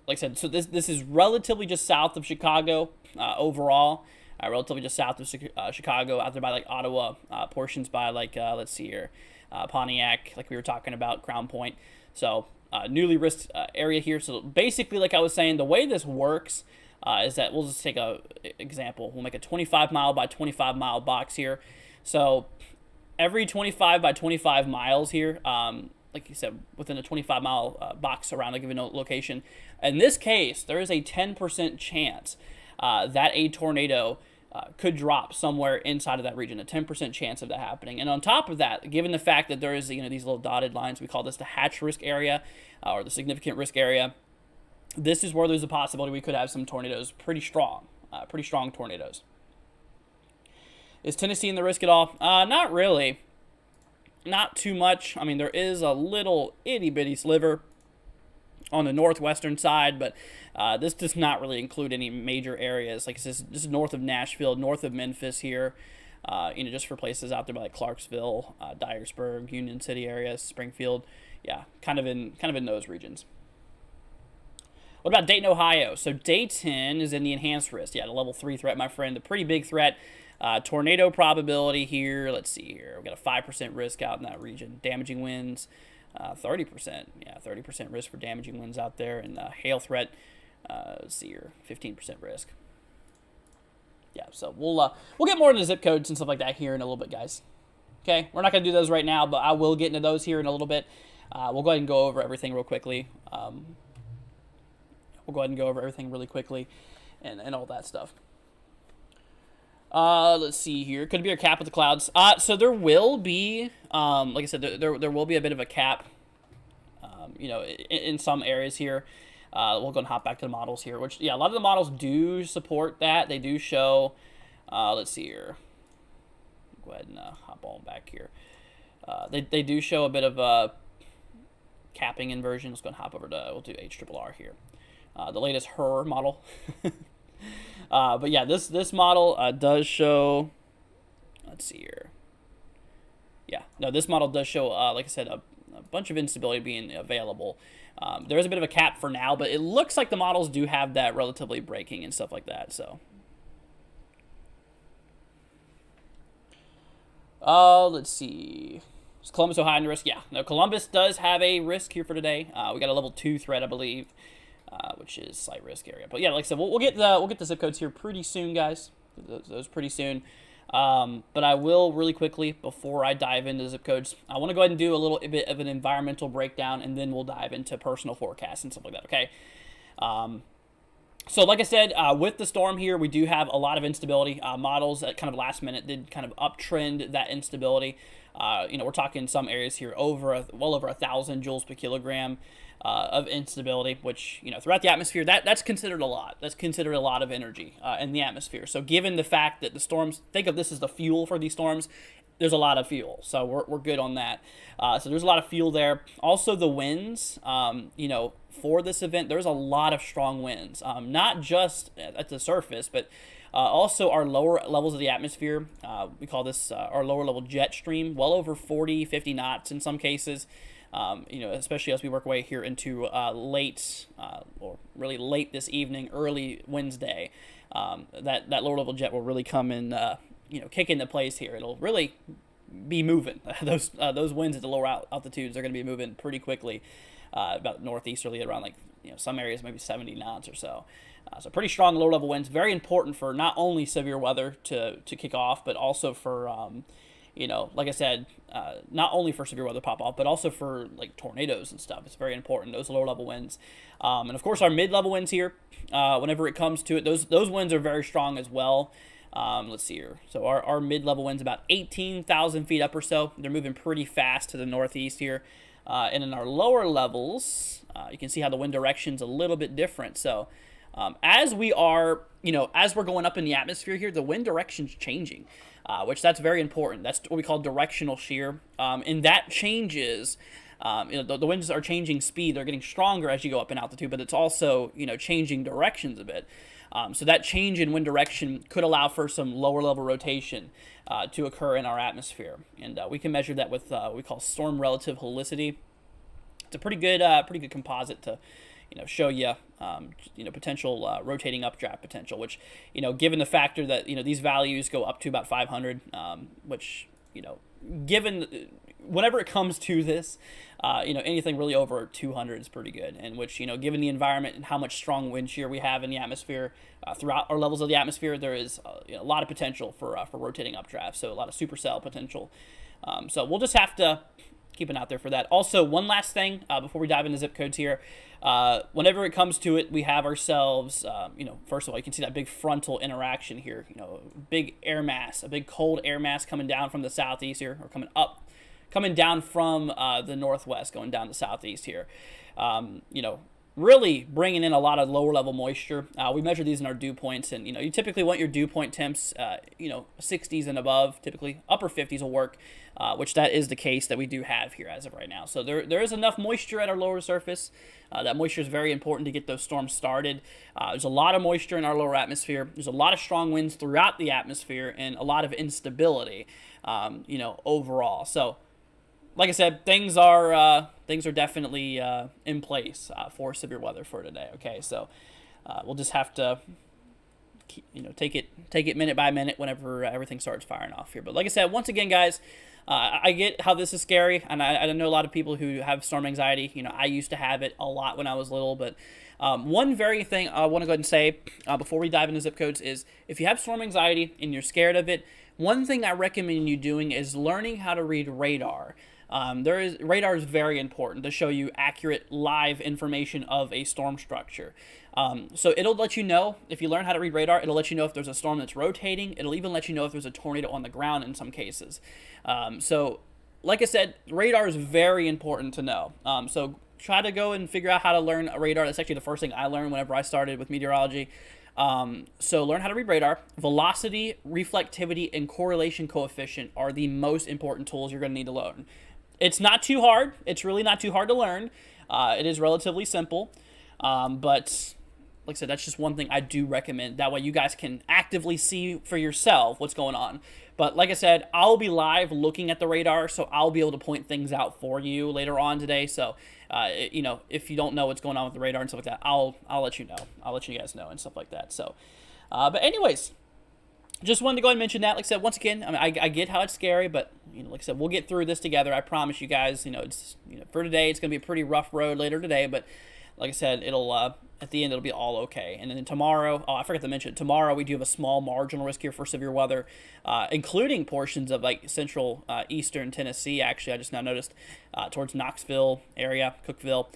I said, so this is relatively just south of Chicago overall, relatively just south of Chicago, out there by like Ottawa, portions by like, let's see here, Pontiac, like we were talking about, Crown Point. So newly risked area here. So basically, like I was saying, the way this works is that we'll just take a example. We'll make a 25 mile by 25 mile box here. So every 25 by 25 miles here, like you said, within a 25-mile box around a given location. In this case, there is a 10% chance that a tornado could drop somewhere inside of that region, a 10% chance of that happening. And on top of that, given the fact that there is these little dotted lines, we call this the hatch risk area or the significant risk area, this is where there's a possibility we could have some tornadoes, pretty strong tornadoes. Is Tennessee in the risk at all? Not really. Not too much. I mean, there is a little itty-bitty sliver on the northwestern side, but this does not really include any major areas. Like this is north of Nashville, north of Memphis here, just for places out there like Clarksville, Dyersburg, Union City areas, Springfield. Yeah, kind of in those regions. What about Dayton, Ohio? So Dayton is in the enhanced risk. Yeah, the level 3 threat, my friend. The pretty big threat. Tornado probability here. Let's see here. We've got a 5% risk out in that region. Damaging winds. 30%. Yeah, 30% risk for damaging winds out there, and hail threat. Let's see here, 15% risk. Yeah, so we'll get more into zip codes and stuff like that here in a little bit, guys. Okay, we're not gonna do those right now, but I will get into those here in a little bit. We'll go ahead and go over everything real quickly. We'll go ahead and go over everything really quickly, and all that stuff. Let's see here. Could it be a cap with the clouds? So there will be, like I said, there will be a bit of a cap, you know, in some areas here. We'll go and hop back to the models here, which, yeah, a lot of the models do support that. They do show, let's see here. Go ahead and hop on back here. They do show a bit of capping inversion. Let's go and hop over to, we'll do HRRR here. The latest HER model. But yeah, this model does show, let's see here. Yeah, no, this model does show, like I said, a bunch of instability being available. There is a bit of a cap for now, but it looks like the models do have that relatively breaking and stuff like that. So, let's see. Is Columbus, Ohio, in risk? Yeah, no, Columbus does have a risk here for today. We got a level 2 threat, I believe. Which is slight risk area. But yeah, like I said, we'll get the zip codes here pretty soon, guys. Those pretty soon. But I will really quickly, before I dive into zip codes, I want to go ahead and do a little bit of an environmental breakdown, and then we'll dive into personal forecasts and stuff like that. Okay. So like I said, with the storm here, we do have a lot of instability. Models at kind of last minute did kind of uptrend that instability. You know, we're talking some areas here well over 1,000 joules per kilogram of instability, which, you know, throughout the atmosphere, that's considered a lot. That's considered a lot of energy in the atmosphere. So given the fact that the storms, think of this as the fuel for these storms, there's a lot of fuel. So we're good on that. So there's a lot of fuel there. Also the winds, you know, for this event, there's a lot of strong winds, not just at the surface, but also our lower levels of the atmosphere. We call this our lower level jet stream, well over 40, 50 knots in some cases. You know, especially as we work our way here into late, or really late this evening, early Wednesday, that lower level jet will really come and you know, kick into place here. It'll really be moving. Those winds at the lower altitudes are going to be moving pretty quickly, about northeasterly, around, like, you know, some areas maybe 70 knots or so. So pretty strong lower level winds, very important for not only severe weather to kick off, but also for you know, like I said, not only for severe weather pop-off, but also for, like, tornadoes and stuff. It's very important, those lower-level winds. And, of course, our mid-level winds here, whenever it comes to it, those winds are very strong as well. Let's see here. So our mid-level winds about 18,000 feet up or so. They're moving pretty fast to the northeast here. And in our lower levels, you can see how the wind direction's a little bit different. So as we are, you know, as we're going up in the atmosphere here, the wind direction's changing. Which that's very important. That's what we call directional shear, and that changes. You know, the winds are changing speed; they're getting stronger as you go up in altitude, but it's also, you know, changing directions a bit. So that change in wind direction could allow for some lower level rotation to occur in our atmosphere, and we can measure that with what we call storm relative helicity. It's a pretty good composite to, you know, show you, you know, potential rotating updraft potential, which, you know, given the factor that, you know, these values go up to about 500, which, you know, given whenever it comes to this, you know, anything really over 200 is pretty good, and which, you know, given the environment and how much strong wind shear we have in the atmosphere, throughout our levels of the atmosphere, there is you know, a lot of potential for rotating updraft, so a lot of supercell potential. So we'll just have to keep an eye out there for that. Also, one last thing before we dive into zip codes here. Whenever it comes to it, we have ourselves, you know, first of all, you can see that big frontal interaction here, you know, big air mass, a big cold air mass coming down from the southeast here, or coming down from the northwest, going down the southeast here. You know, really bringing in a lot of lower level moisture. We measure these in our dew points, and, you know, you typically want your dew point temps, you know, 60s and above. Typically upper 50s will work, which that is the case that we do have here as of right now. So there is enough moisture at our lower surface. That moisture is very important to get those storms started. There's a lot of moisture in our lower atmosphere. There's a lot of strong winds throughout the atmosphere, and a lot of instability, you know, overall. So, like I said, things are definitely in place for severe weather for today. Okay, so we'll just have to take it minute by minute whenever everything starts firing off here. But like I said, once again, guys, I get how this is scary, and I know a lot of people who have storm anxiety. I used to have it a lot when I was little, but one very thing I want to go ahead and say before we dive into zip codes is if you have storm anxiety and you're scared of it, one thing I recommend you doing is learning how to read radar. Radar is very important to show you accurate live information of a storm structure. So it'll let you know, if you learn how to read radar, it'll let you know if there's a storm that's rotating. It'll even let you know if there's a tornado on the ground in some cases. So like I said, radar is very important to know. So try to go and figure out how to learn a radar. That's actually the first thing I learned whenever I started with meteorology. So learn how to read radar. Velocity, reflectivity, and correlation coefficient are the most important tools you're going to need to learn. It's not too hard. It's really not too hard to learn. It is relatively simple. But like I said, that's just one thing I do recommend. That way you guys can actively see for yourself what's going on. But like I said, I'll be live looking at the radar, so I'll be able to point things out for you later on today. So, if you don't know what's going on with the radar and stuff like that, I'll let you know. I'll let you guys know and stuff like that. So, but anyways, just wanted to go ahead and mention that. Like I said, once again, I mean, I get how it's scary, but like I said, we'll get through this together. I promise you guys. It's for today, it's gonna be a pretty rough road later today, but like I said, it'll at the end it'll be all okay. And then tomorrow, I forgot to mention, tomorrow we do have a small marginal risk here for severe weather, including portions of like central eastern Tennessee. Actually, I just now noticed towards Knoxville area, Cookeville,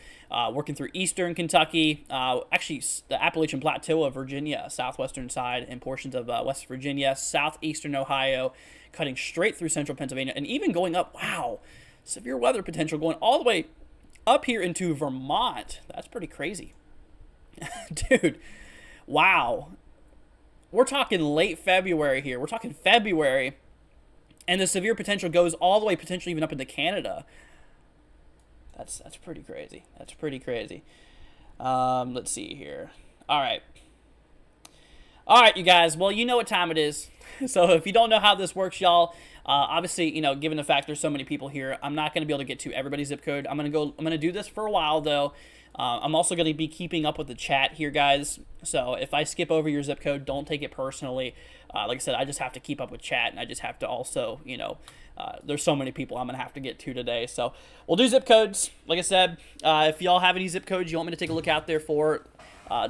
working through eastern Kentucky, actually the Appalachian Plateau of Virginia, southwestern side, and portions of West Virginia, southeastern Ohio, cutting straight through central Pennsylvania, and even going up. Wow, severe weather potential going all the way up here into Vermont. That's pretty crazy. Dude, wow. We're talking late February here. We're talking February, and the severe potential goes all the way potentially even up into Canada. That's pretty crazy. That's pretty crazy. Let's see here. All right, you guys. Well, you know what time it is. So if you don't know how this works, y'all, obviously, given the fact there's so many people here, I'm not going to be able to get to everybody's zip code. I'm going to do this for a while, though. I'm also going to be keeping up with the chat here, guys. So if I skip over your zip code, don't take it personally. Like I said, I just have to keep up with chat, and I just have to also, there's so many people I'm going to have to get to today. So we'll do zip codes. Like I said, if y'all have any zip codes you want me to take a look out there for,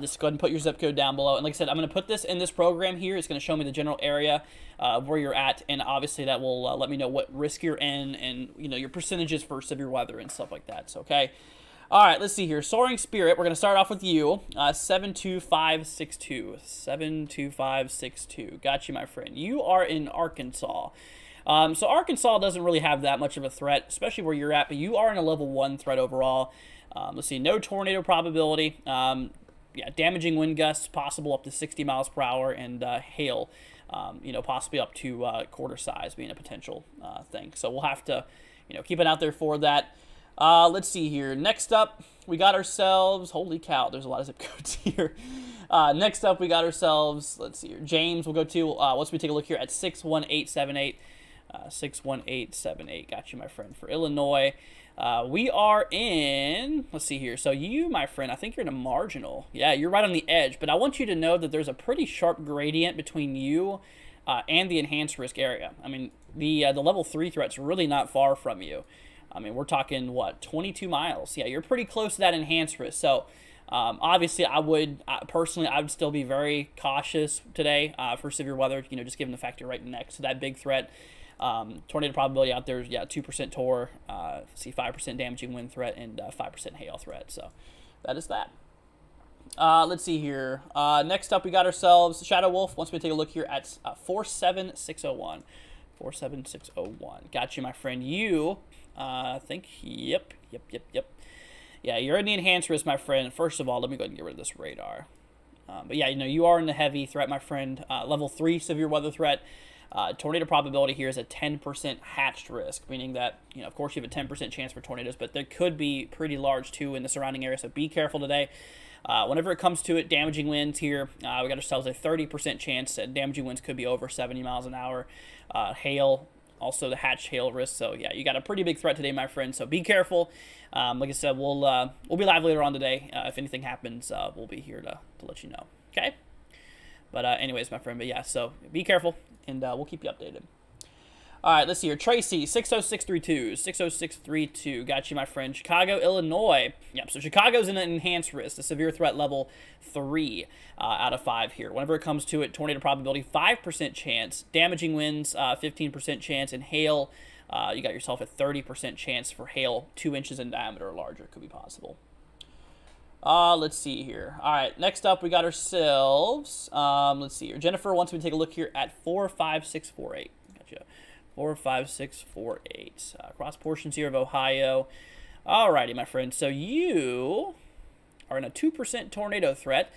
just go ahead and put your zip code down below. And like I said, I'm going to put this in this program here. It's going to show me the general area where you're at, and obviously that will let me know what risk you're in and, your percentages for severe weather and stuff like that. So, okay. All right, let's see here. Soaring Spirit, we're going to start off with you. 72562. 72562. Got you, my friend. You are in Arkansas. So Arkansas doesn't really have that much of a threat, especially where you're at, but you are in a level 1 threat overall. Let's see, no tornado probability. Damaging wind gusts possible up to 60 miles per hour, and hail, possibly up to quarter size being a potential thing. So we'll have to, keep it out there for that. Let's see here. Next up, we got ourselves, holy cow, there's a lot of zip codes here. Next up, we got ourselves, let's see here, James, we'll go to, once we take a look here at 61878. 61878, got you, my friend, for Illinois. We are in, let's see here, so you, my friend, I think you're in a marginal. Yeah, you're right on the edge, but I want you to know that there's a pretty sharp gradient between you and the enhanced risk area. I mean, the level 3 threat's really not far from you. I mean, we're talking, 22 miles? Yeah, you're pretty close to that enhanced risk. So, obviously, I would still be very cautious today for severe weather, just given the fact you're right next to that big threat. Tornado probability out there is, 2% TOR, 5% damaging wind threat, and 5% hail threat. So, that is that. Let's see here. Next up, we got ourselves Shadow Wolf. Once we take a look here at 47601. 47601. Got you, my friend. You, I think, yep. Yeah, you're in the enhanced risk, my friend. First of all, let me go ahead and get rid of this radar. But yeah, you are in the heavy threat, my friend. Level 3 severe weather threat. Tornado probability here is a 10% hatched risk, meaning that, of course, you have a 10% chance for tornadoes, but there could be pretty large, too, in the surrounding area, so be careful today. Whenever it comes to it, damaging winds here, we got ourselves a 30% chance that damaging winds could be over 70 miles an hour. Hail, also the hatched hail risk. So, yeah, you got a pretty big threat today, my friend, so be careful. Like I said, we'll be live later on today. If anything happens, we'll be here to let you know. Okay? But anyways, my friend, but yeah, so be careful, and we'll keep you updated. All right, let's see here. Tracy, 60632. 60632. Got you, my friend. Chicago, Illinois. Yep, so Chicago's in an enhanced risk, a severe threat level 3 out of 5 here. Whenever it comes to it, tornado probability, 5% chance. Damaging winds, 15% chance. And hail, you got yourself a 30% chance for hail 2 inches in diameter or larger could be possible. Let's see here. All right, next up we got ourselves, let's see here. Jennifer wants me to take a look here at 45648. Gotcha. 45648. Cross portions here of Ohio. Alrighty, my friend. So you are in a 2% tornado threat.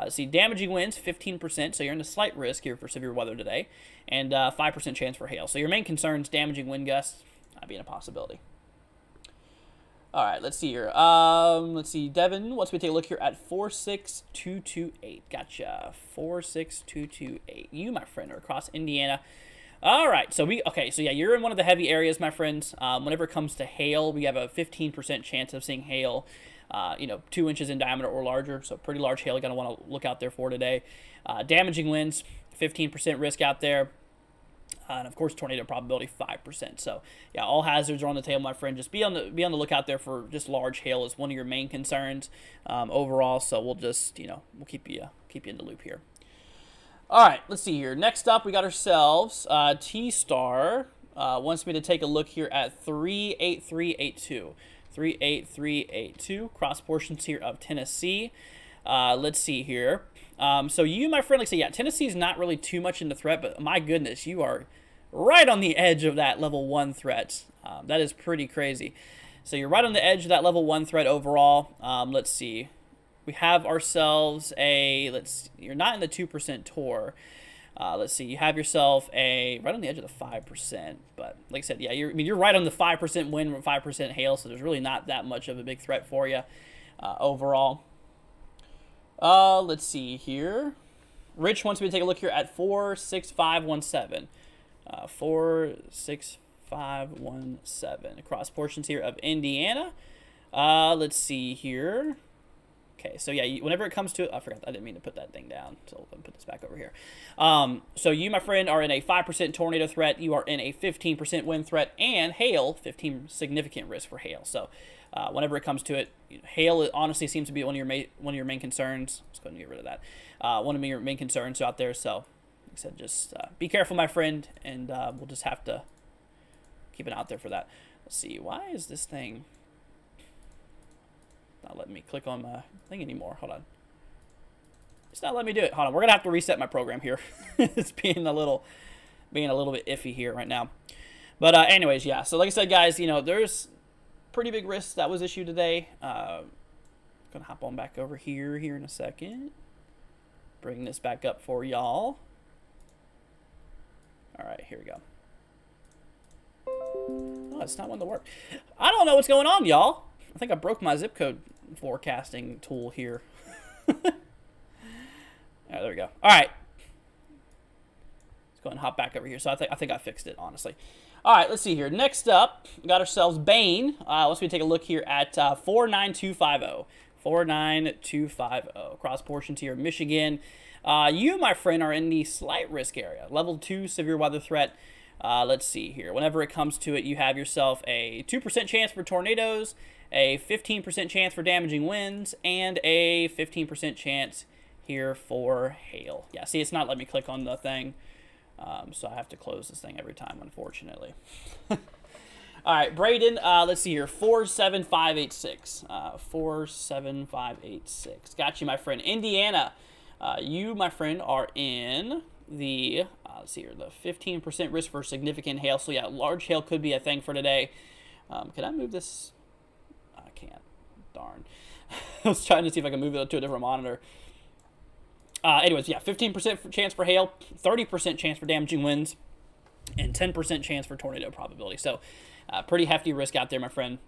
See, damaging winds, 15%. So you're in a slight risk here for severe weather today. And 5% chance for hail. So your main concerns, damaging wind gusts, being a possibility. All right, let's see here. Let's see. Devin wants me to take a look here at 46228. Gotcha. 46228. You, my friend, are across Indiana. All right, so so yeah, you're in one of the heavy areas, my friends. Whenever it comes to hail, we have a 15% chance of seeing hail, 2 inches in diameter or larger. So pretty large hail you're going to want to look out there for today. Damaging winds, 15% risk out there. And of course, tornado probability 5%. So yeah, all hazards are on the table, my friend. Just be on the lookout there for just large hail is one of your main concerns overall. So we'll just we'll keep you in the loop here. All right, let's see here. Next up, we got ourselves T-Star wants me to take a look here at 38382. 38382, cross portions here of Tennessee. Let's see here. So you, my friend, like I say, yeah, Tennessee's not really too much into threat, but my goodness, you are right on the edge of that level 1 threat. That is pretty crazy. So you're right on the edge of that level 1 threat overall. Let's see. We have ourselves you're not in the 2% tour. Let's see, you have yourself right on the edge of the 5%, but like I said, yeah, you're right on the 5% wind, 5% hail, so there's really not that much of a big threat for you overall. Let's see here. Rich wants me to take a look here at 46517. 46517. Across portions here of Indiana. Let's see here. Okay, so yeah, whenever it comes to, I forgot, I didn't mean to put that thing down, so let me put this back over here. So you, my friend, are in a 5% tornado threat, you are in a 15% wind threat, and hail, 15 significant risk for hail. So whenever it comes to it, hail honestly seems to be one of your main concerns. Let's go ahead and get rid of that. One of your main concerns out there, so like I said, just be careful, my friend, and we'll just have to keep an eye out there for that. Let's see, why is this thing not letting me click on my thing anymore? Hold on. It's not letting me do it. Hold on. We're going to have to reset my program here. It's being a little bit iffy here right now. But anyways, yeah. So like I said, guys, there's pretty big risks that was issued today. Going to hop on back over here in a second. Bring this back up for y'all. All right, here we go. Oh, it's not wanting to work. I don't know what's going on, y'all. I think I broke my zip code forecasting tool here. There we go. All right. Let's go ahead and hop back over here. So I think I fixed it, honestly. All right, let's see here. Next up, we got ourselves Bane. Let's take a look here at 49250. 49250. Cross portions here, Michigan. You, my friend, are in the slight risk area. Level 2 severe weather threat. Let's see here. Whenever it comes to it, you have yourself a 2% chance for tornadoes, a 15% chance for damaging winds, and a 15% chance here for hail. Yeah, see, it's not letting me click on the thing, so I have to close this thing every time, unfortunately. All right, Braden, let's see here, 47586. 47586. Got you, my friend. Indiana, you, my friend, are in the, let's see here, the 15% risk for significant hail. So yeah, large hail could be a thing for today. Can I move this? I can't. Darn. I was trying to see if I can move it to a different monitor. Anyways, yeah, 15% chance for hail, 30% chance for damaging winds, and 10% chance for tornado probability. So pretty hefty risk out there, my friend.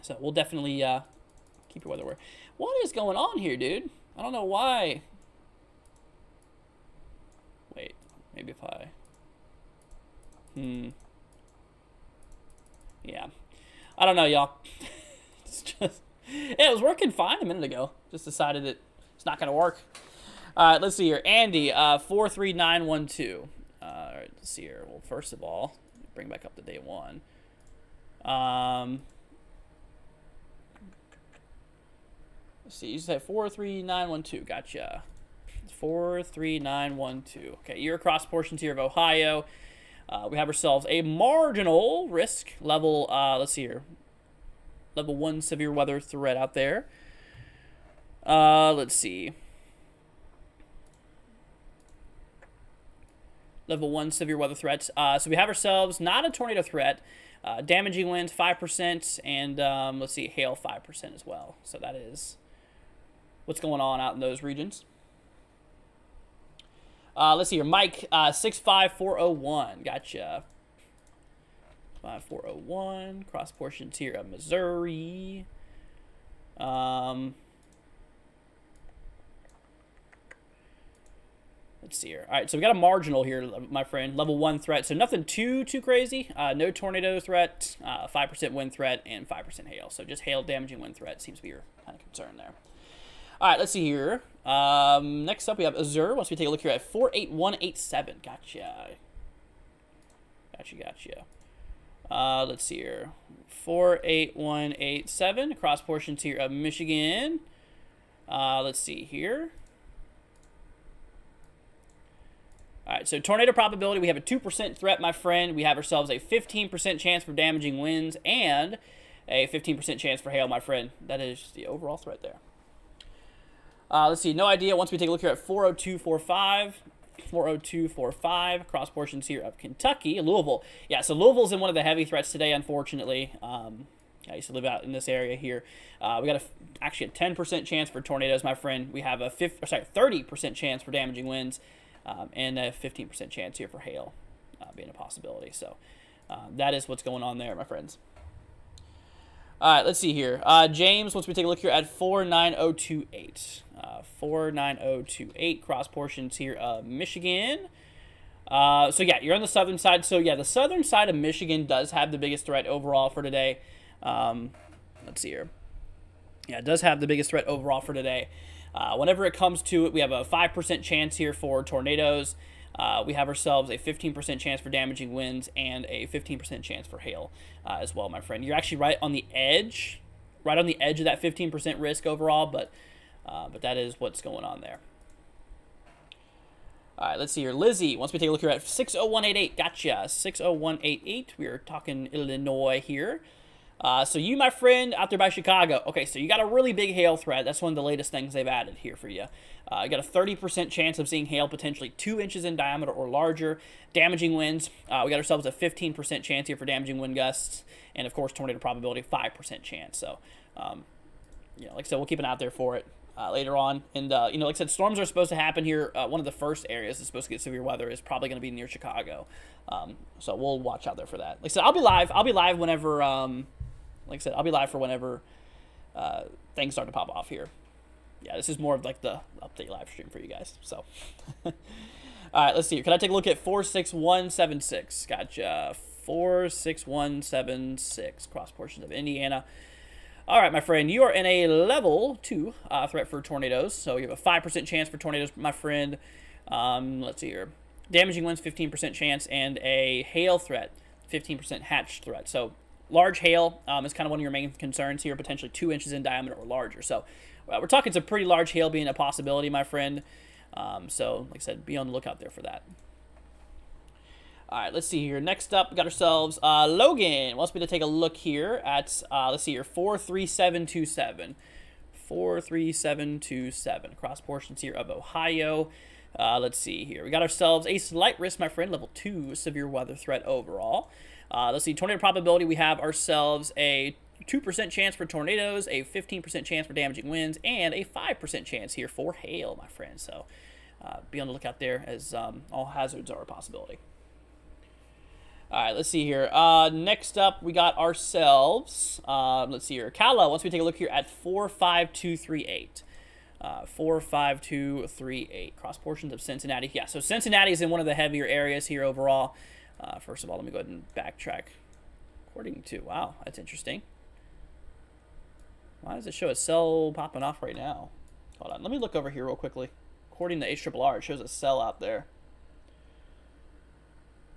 So we'll definitely keep your weather aware. What is going on here, dude? I don't know why. Wait, maybe if I... Yeah. I don't know, y'all. It's just... It was working fine a minute ago. Just decided that it's not going to work. All right, let's see here. Andy, 43912. All right, let's see here. Well, first of all, bring back up to day one. Let's see. You said 43912. Gotcha. 43912. Okay, you're across portions here of Ohio. We have ourselves a marginal risk level. Let's see here. Level 1 severe weather threat out there. Let's see. Level 1 severe weather threats. So we have ourselves not a tornado threat. Damaging winds 5%, and let's see, hail 5% as well. So that is what's going on out in those regions. Let's see here. Mike, 65401. Gotcha. 5401. Cross portions here of Missouri. Let's see here. All right, so we got a marginal here, my friend. Level 1 threat. So nothing too crazy. No tornado threat, 5% wind threat, and 5% hail. So just hail damaging wind threat seems to be your kind of concern there. All right, let's see here. Next up, we have Azure. Once we take a look here at 48187. Gotcha. Let's see here. 48187. Cross portions here of Michigan. Let's see here. All right, so tornado probability, we have a 2% threat, my friend. We have ourselves a 15% chance for damaging winds and a 15% chance for hail, my friend. That is the overall threat there. Let's see, no idea. Once we take a look here at 40245. 40245, cross portions here of Kentucky. Louisville. Yeah, so Louisville's in one of the heavy threats today, unfortunately. I used to live out in this area here. We got actually a 10% chance for tornadoes, my friend. We have a 30% chance for damaging winds. And a 15% chance here for hail being a possibility. So that is what's going on there, my friends. All right, let's see here. James, once we take a look here at 49028. 49028, cross portions here of Michigan. So, yeah, you're on the southern side. So, yeah, the southern side of Michigan does have the biggest threat overall for today. Let's see here. Yeah, it does have the biggest threat overall for today. Whenever it comes to it, we have a 5% chance here for tornadoes. We have ourselves a 15% chance for damaging winds and a 15% chance for hail as well, my friend. You're actually right on the edge of that 15% risk overall, but that is what's going on there. All right, let's see here. Lizzie, once we take a look here at 60188, gotcha, 60188. We are talking Illinois here. So you, my friend, out there by Chicago. Okay, so you got a really big hail threat. That's one of the latest things they've added here for you. You got a 30% chance of seeing hail potentially 2 inches in diameter or larger. Damaging winds. We got ourselves a 15% chance here for damaging wind gusts. And, of course, tornado probability, 5% chance. So, like I said, we'll keep an eye out there for it later on. And, like I said, storms are supposed to happen here. One of the first areas that's supposed to get severe weather is probably going to be near Chicago. So we'll watch out there for that. Like I said, I'll be live. I'll be live whenever... Like I said, I'll be live for whenever things start to pop off here. Yeah, this is more of like the update live stream for you guys. So, all right, let's see. Can I take a look at 46176? Gotcha. 46176. Cross portions of Indiana. All right, my friend, you are in a level 2 threat for tornadoes. So you have a 5% chance for tornadoes, my friend. Let's see here. Damaging winds, 15% chance, and a hail threat, 15% hatch threat. So large hail is kind of one of your main concerns here, potentially 2 inches in diameter or larger. So we're talking some pretty large hail being a possibility, my friend. So, like I said, be on the lookout there for that. All right, let's see here. Next up, we got ourselves Logan. Wants me to take a look here at, let's see here, 43727. 43727. Cross portions here of Ohio. Let's see here. We got ourselves a slight risk, my friend, level 2 severe weather threat overall. Let's see, tornado probability, we have ourselves a 2% chance for tornadoes, a 15% chance for damaging winds, and a 5% chance here for hail, my friend. So be on the lookout there, as all hazards are a possibility. All right, let's see here. Next up, we got ourselves, let's see here, Cala. Once we take a look here at 45238. 45238, cross portions of Cincinnati. Yeah, so Cincinnati is in one of the heavier areas here overall. First of all, let me go ahead and backtrack. According to, wow, that's interesting. Why does it show a cell popping off right now? Hold on, let me look over here real quickly. according to HRRR, it shows a sell out there.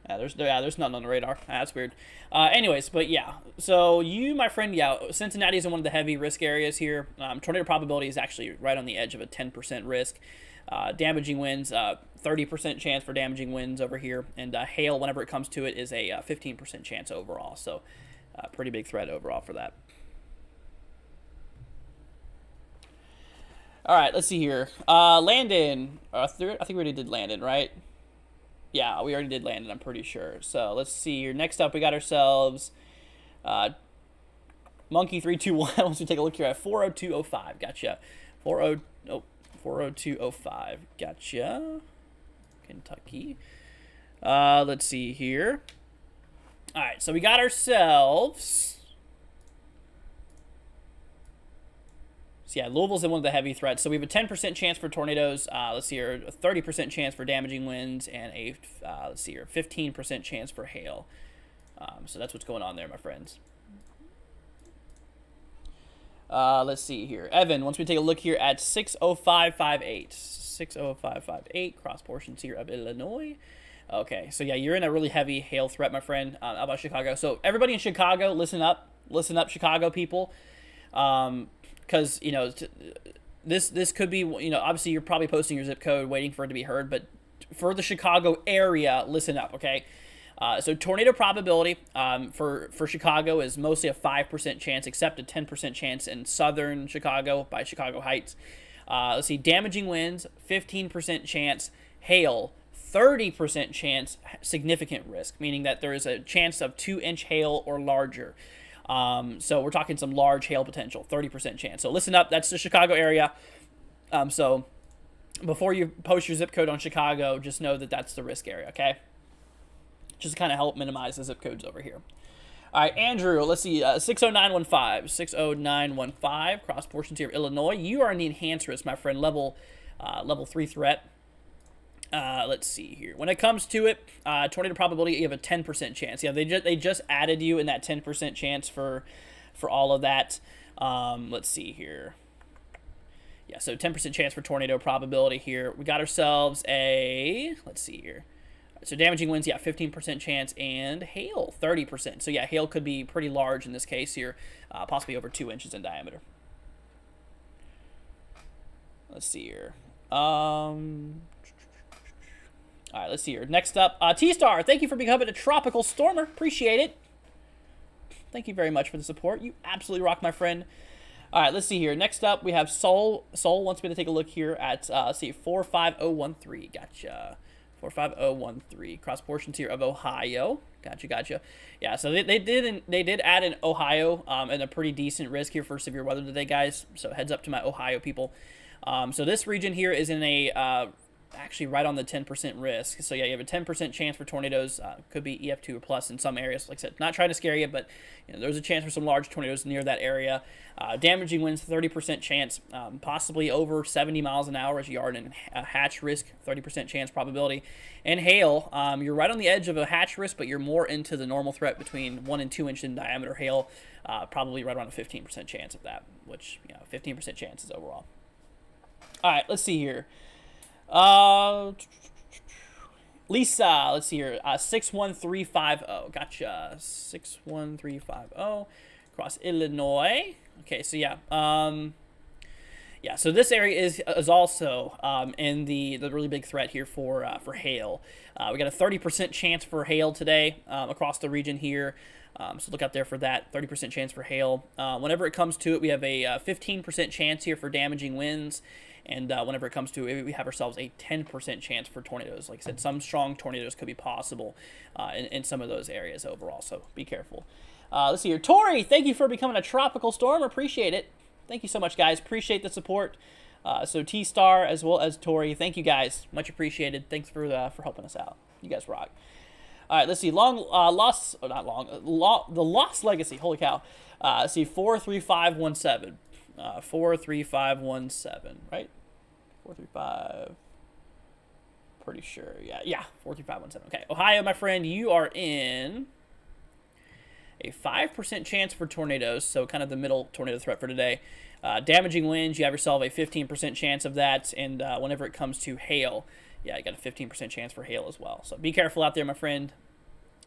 There's nothing on the radar. That's weird. Anyways, but yeah. So you, my friend, yeah, Cincinnati is in one of the heavy risk areas here. Tornado probability is actually right on the edge of a 10% risk. Damaging winds, 30% chance for damaging winds over here. And hail, whenever it comes to it, is a 15% chance overall. So pretty big threat overall for that. All right, let's see here. Landon. I think we already did Landon, right? Yeah, we already did Landon, I'm pretty sure. So let's see here. Next up, we got ourselves Monkey321. Once we take a look here at 40205. Gotcha. 40205. Gotcha. Kentucky. Let's see here. All right, so we got ourselves. So yeah, Louisville's in one of the heavy threats. So we have a 10% chance for tornadoes. Let's see here, a 30% chance for damaging winds, and a let's see here, 15% chance for hail. So that's what's going on there, my friends. Let's see here, Evan. Once we take a look here at 60558, 60558 cross portions here of Illinois. Okay, so yeah, you're in a really heavy hail threat, my friend. How about Chicago? So everybody in Chicago, listen up, Chicago people. Because, you know, this could be, you know, obviously you're probably posting your zip code waiting for it to be heard, but for the Chicago area, listen up, okay? So tornado probability for Chicago is mostly a 5% chance, except a 10% chance in southern Chicago by Chicago Heights. Let's see, damaging winds, 15% chance, hail, 30% chance, significant risk, meaning that there is a chance of 2-inch hail or larger. So we're talking some large hail potential, 30% chance. So listen up, that's the Chicago area. So before you post your zip code on Chicago, just know that that's the risk area, okay? Just to kind of help minimize the zip codes over here. All right, Andrew, let's see, 60915, 60915, cross portions here of Illinois. You are in the enhanced risk, my friend, level 3 threat. Let's see here. When it comes to it, tornado probability, you have a 10% chance. Yeah, they just added you in that 10% chance for all of that. Let's see here. Yeah, so 10% chance for tornado probability here. We got ourselves a, let's see here. So damaging winds, yeah, 15% chance, and hail, 30%. So yeah, hail could be pretty large in this case here, possibly over 2 inches in diameter. Let's see here. All right, let's see here. Next up, T-Star, thank you for becoming a tropical stormer. Appreciate it. Thank you very much for the support. You absolutely rock, my friend. All right, let's see here. Next up, we have Soul. Soul wants me to take a look here at, let's see, 45013. Gotcha. 45013. Cross portions here of Ohio. Gotcha. Yeah, so they did add in Ohio and a pretty decent risk here for severe weather today, guys. So heads up to my Ohio people. So this region here is in a actually right on the 10% risk. So yeah, you have a 10% chance for tornadoes. Could be EF2 or plus in some areas. Like I said, not trying to scare you, but you know, there's a chance for some large tornadoes near that area. Damaging winds, 30% chance, possibly over 70 miles an hour as you are in a hatch risk, 30% chance probability. And hail, you're right on the edge of a hatch risk, but you're more into the normal threat between 1 and 2 inch in diameter hail, probably right around a 15% chance of that, which, you know, 15% chances overall. All right, let's see here. Lisa, let's see here. 61350. Gotcha. 61350. Across Illinois. Okay, so yeah. Yeah, so this area is also in the really big threat here for hail. We got a 30% chance for hail today across the region here. So look out there for that, 30% chance for hail. Whenever it comes to it, we have a 15% chance here for damaging winds. And whenever it comes to it, we have ourselves a 10% chance for tornadoes. Like I said, some strong tornadoes could be possible in some of those areas overall, so be careful. Let's see here. Tori, thank you for becoming a tropical storm. Appreciate it. Thank you so much, guys. Appreciate the support. So T-Star as well as Tori, thank you guys. Much appreciated. Thanks for helping us out. You guys rock. All right, let's see. The Lost Legacy. Holy cow. Let's see, 43517. 43517, right? 435. Pretty sure. Yeah, 43517. Okay, Ohio, my friend, you are in a 5% chance for tornadoes, so kind of the middle tornado threat for today. Damaging winds, you have yourself a 15% chance of that, and whenever it comes to hail, yeah, you got a 15% chance for hail as well. So be careful out there, my friend,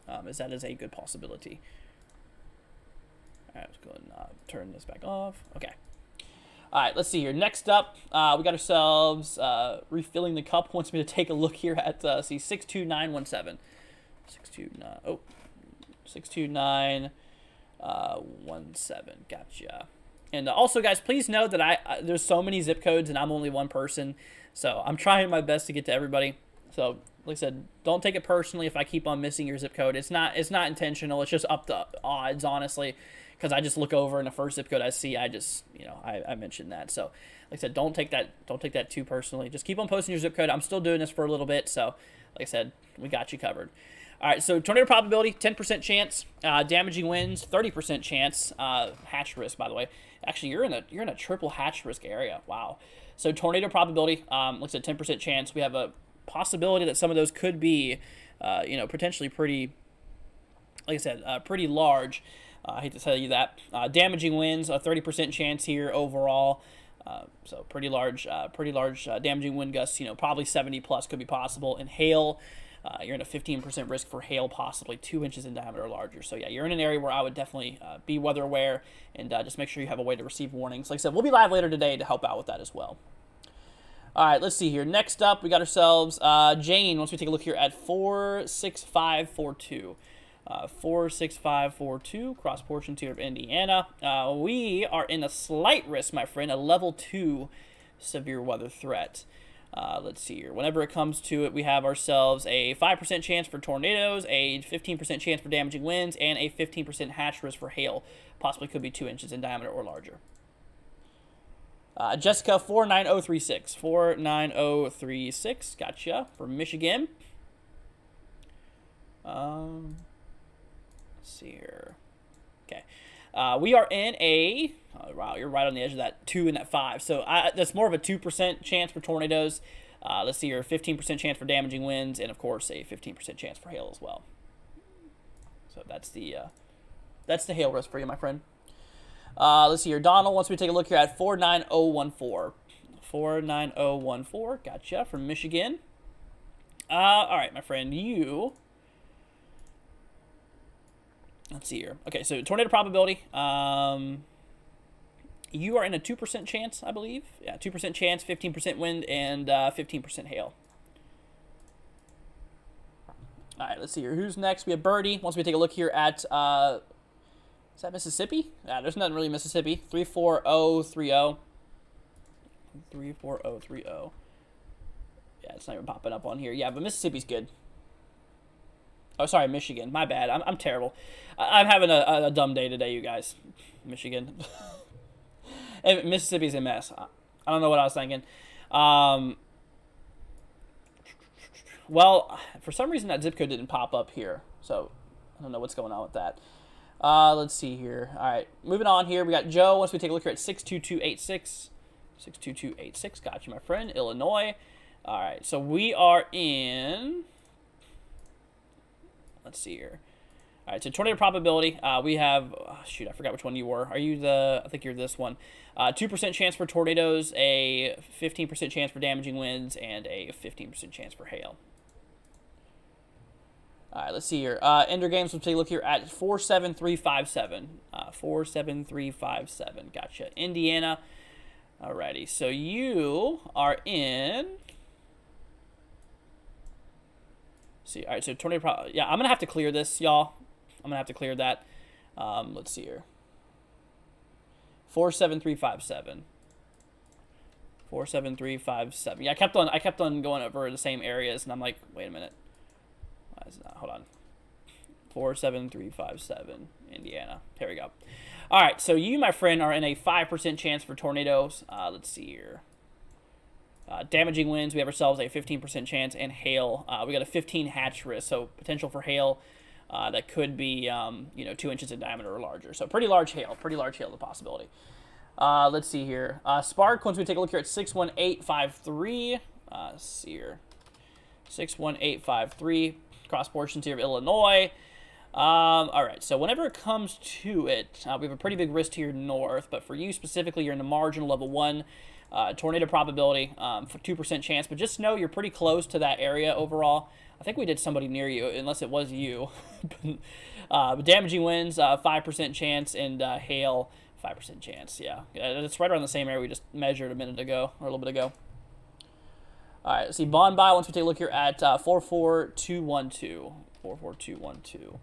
as that is a good possibility. All right, let's go ahead and turn this back off. Okay. All right, let's see here. Next up, we got ourselves refilling the cup. Wants me to take a look here at, see, 62917. 629, oh, 62917. Gotcha. And also, guys, please know that there's so many zip codes, and I'm only one person. So I'm trying my best to get to everybody. So, like I said, don't take it personally if I keep on missing your zip code. It's not intentional. It's just up to odds, honestly. Because I just look over and the first zip code I see, I just, I mentioned that. So, like I said, don't take that too personally. Just keep on posting your zip code. I'm still doing this for a little bit, so like I said, we got you covered. All right, so tornado probability, 10% chance. Damaging winds, 30% chance. Hatch risk, by the way. Actually, you're in a triple hatch risk area. Wow. So tornado probability, looks at 10% chance. We have a possibility that some of those could be, potentially pretty, like I said, pretty large. I hate to tell you that. Damaging winds, a 30% chance here overall. So pretty large damaging wind gusts, probably 70 plus could be possible. And hail, you're in a 15% risk for hail, possibly 2 inches in diameter or larger. So yeah, you're in an area where I would definitely be weather aware and just make sure you have a way to receive warnings. Like I said, we'll be live later today to help out with that as well. All right, let's see here. Next up, we got ourselves Jane. Once we take a look here at 46542. 46542, cross portion tier of Indiana. We are in a slight risk, my friend, a level 2 severe weather threat. Let's see here. Whenever it comes to it, we have ourselves a 5% chance for tornadoes, a 15% chance for damaging winds, and a 15% hatch risk for hail. Possibly could be 2 inches in diameter or larger. Jessica 49036. 49036. Gotcha. From Michigan. Let's see here. Okay. We are in a, wow, you're right on the edge of that 2 and that 5. So that's more of a 2% chance for tornadoes. Let's see here, 15% chance for damaging winds, and of course a 15% chance for hail as well. So that's the hail risk for you, my friend. Let's see here. Donald wants me to take a look here at 49014. 49014. Gotcha. From Michigan. All right, my friend. Let's see here. Okay, so tornado probability. You are in a 2% chance, I believe. Yeah, 2% chance, 15% wind, and 15% hail. All right, let's see here. Who's next? We have Birdie. Wants me to take a look here at, is that Mississippi? Yeah, there's nothing really Mississippi. 34030. 34030. Yeah, it's not even popping up on here. Yeah, but Mississippi's good. Oh, sorry, Michigan. My bad. I'm terrible. I'm having a dumb day today, you guys. Michigan. And Mississippi's a mess. I don't know what I was thinking. Well, for some reason that zip code didn't pop up here. So, I don't know what's going on with that. Let's see here. All right, moving on here. We got Joe. Once we take a look here at 62286. 62286. Got you, my friend. Illinois. All right, so we are in... Let's see here. All right, so tornado probability. We have, shoot, I forgot which one you were. Are you I think you're this one. 2% chance for tornadoes, a 15% chance for damaging winds, and a 15% chance for hail. All right, let's see here. Ender Games, let's take a look here at 47357. 47357. Gotcha. Indiana. Alrighty, so you are in... See, all right, so tornado, yeah, I'm going to have to clear this, y'all. I'm going to have to clear that. Let's see here. 47357. 47357. Yeah, I kept on going over the same areas, and I'm like, wait a minute. Why is it not? Hold on. 47357, Indiana. Here we go. All right, so you, my friend, are in a 5% chance for tornadoes. Let's see here. Damaging winds, we have ourselves a 15% chance, and hail, we got a 15 hatch risk, so potential for hail that could be, 2 inches in diameter or larger. So pretty large hail, the possibility. Let's see here. Spark, once we take a look here at 61853, see here, 61853, cross portions here of Illinois. All right, so whenever it comes to it, we have a pretty big risk to your north, but for you specifically, you're in the marginal level 1 tornado probability for 2% chance, but just know you're pretty close to that area overall. I think we did somebody near you, unless it was you. Damaging winds, 5% chance, and hail, 5% chance. Yeah, it's right around the same area we just measured a minute ago, or a little bit ago. All right, let's see, bond buy, once we take a look here at 44212. 44212.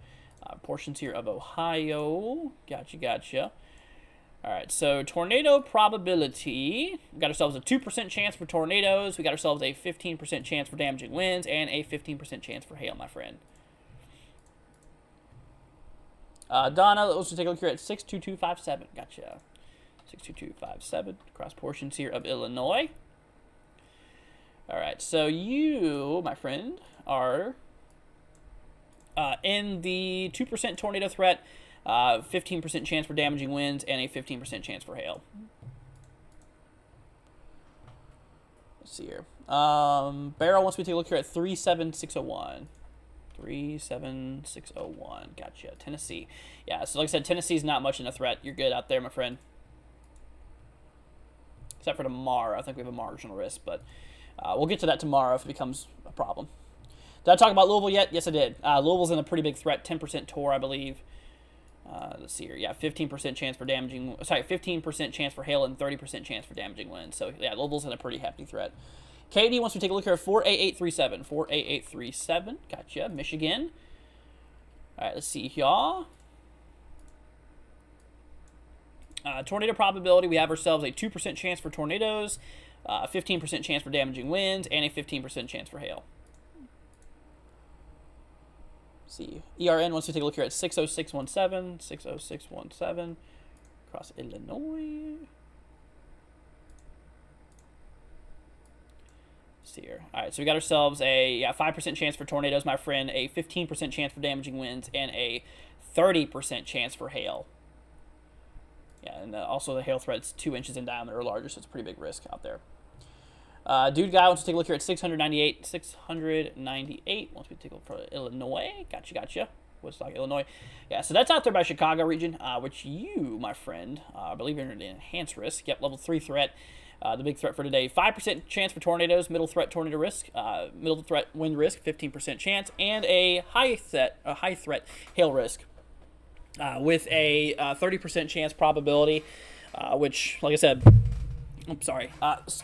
Portions here of Ohio. Gotcha. All right, so tornado probability. We got ourselves a 2% chance for tornadoes. We got ourselves a 15% chance for damaging winds and a 15% chance for hail, my friend. Donna, let's take a look here at 62257. Gotcha. 62257. Cross portions here of Illinois. All right, so you, my friend, are in the 2% tornado threat, 15% chance for damaging winds, and a 15% chance for hail. Let's see here. Barrel, once we take a look here at 37601. 37601. Gotcha. Tennessee. Yeah, so like I said, Tennessee's not much in a threat. You're good out there, my friend. Except for tomorrow. I think we have a marginal risk, but we'll get to that tomorrow if it becomes a problem. Did I talk about Louisville yet? Yes, I did. Louisville's in a pretty big threat, 10% TOR, I believe. Let's see here. Yeah, 15% chance for damaging. Sorry, 15% chance for hail and 30% chance for damaging winds. So yeah, Louisville's in a pretty hefty threat. Katie, once we take a look here at 48837. 48837. Gotcha. Michigan. All right, let's see y'all. Tornado probability. We have ourselves a 2% chance for tornadoes, 15% chance for damaging winds, and a 15% chance for hail. See, ERN, once we take a look here at 60617, 60617, across Illinois. See here. All right, so we got ourselves a 5% chance for tornadoes, my friend, a 15% chance for damaging winds, and a 30% chance for hail. Yeah, and also the hail threat's 2 inches in diameter or larger, so it's a pretty big risk out there. Dude guy, once we take a look here at 698, 698, once we take a look for Illinois, gotcha, Woodstock, Illinois. Yeah, so that's out there by Chicago region, which you, my friend, I believe you're in an enhanced risk. Yep, level 3 threat, the big threat for today. 5% chance for tornadoes, middle threat tornado risk, middle threat wind risk, 15% chance, and a high threat hail risk, with a 30% chance probability, which, like I said, I'm sorry,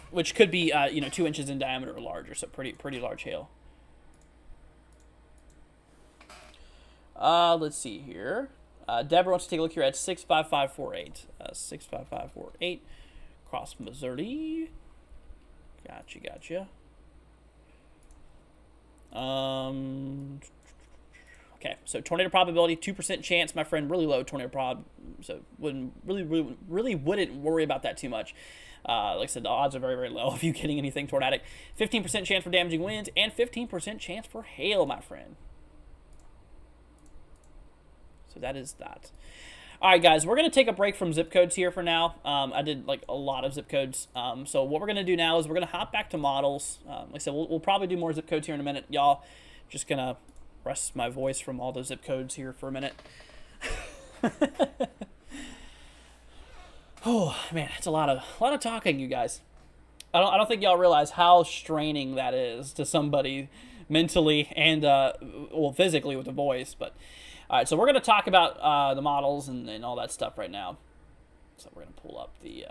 which could be 2 inches in diameter or larger, so pretty large hail. Let's see here. Deborah wants to take a look here at 65548. 65548, across Missouri. Gotcha. Okay, so tornado probability, 2% chance, my friend, really low tornado prob, so really wouldn't worry about that too much. Like I said, the odds are very low of you getting anything tornadic. 15% chance for damaging winds and 15% chance for hail, my friend. So that is that. All right, guys, we're going to take a break from zip codes here for now. I did like a lot of zip codes. So what we're going to do now is we're going to hop back to models. Like I said, we'll probably do more zip codes here in a minute. Y'all, just going to rest my voice from all those zip codes here for a minute. Oh man, it's a lot of talking, you guys. I don't think y'all realize how straining that is to somebody mentally and physically with the voice. But all right, so we're gonna talk about the models and all that stuff right now. So we're gonna pull up the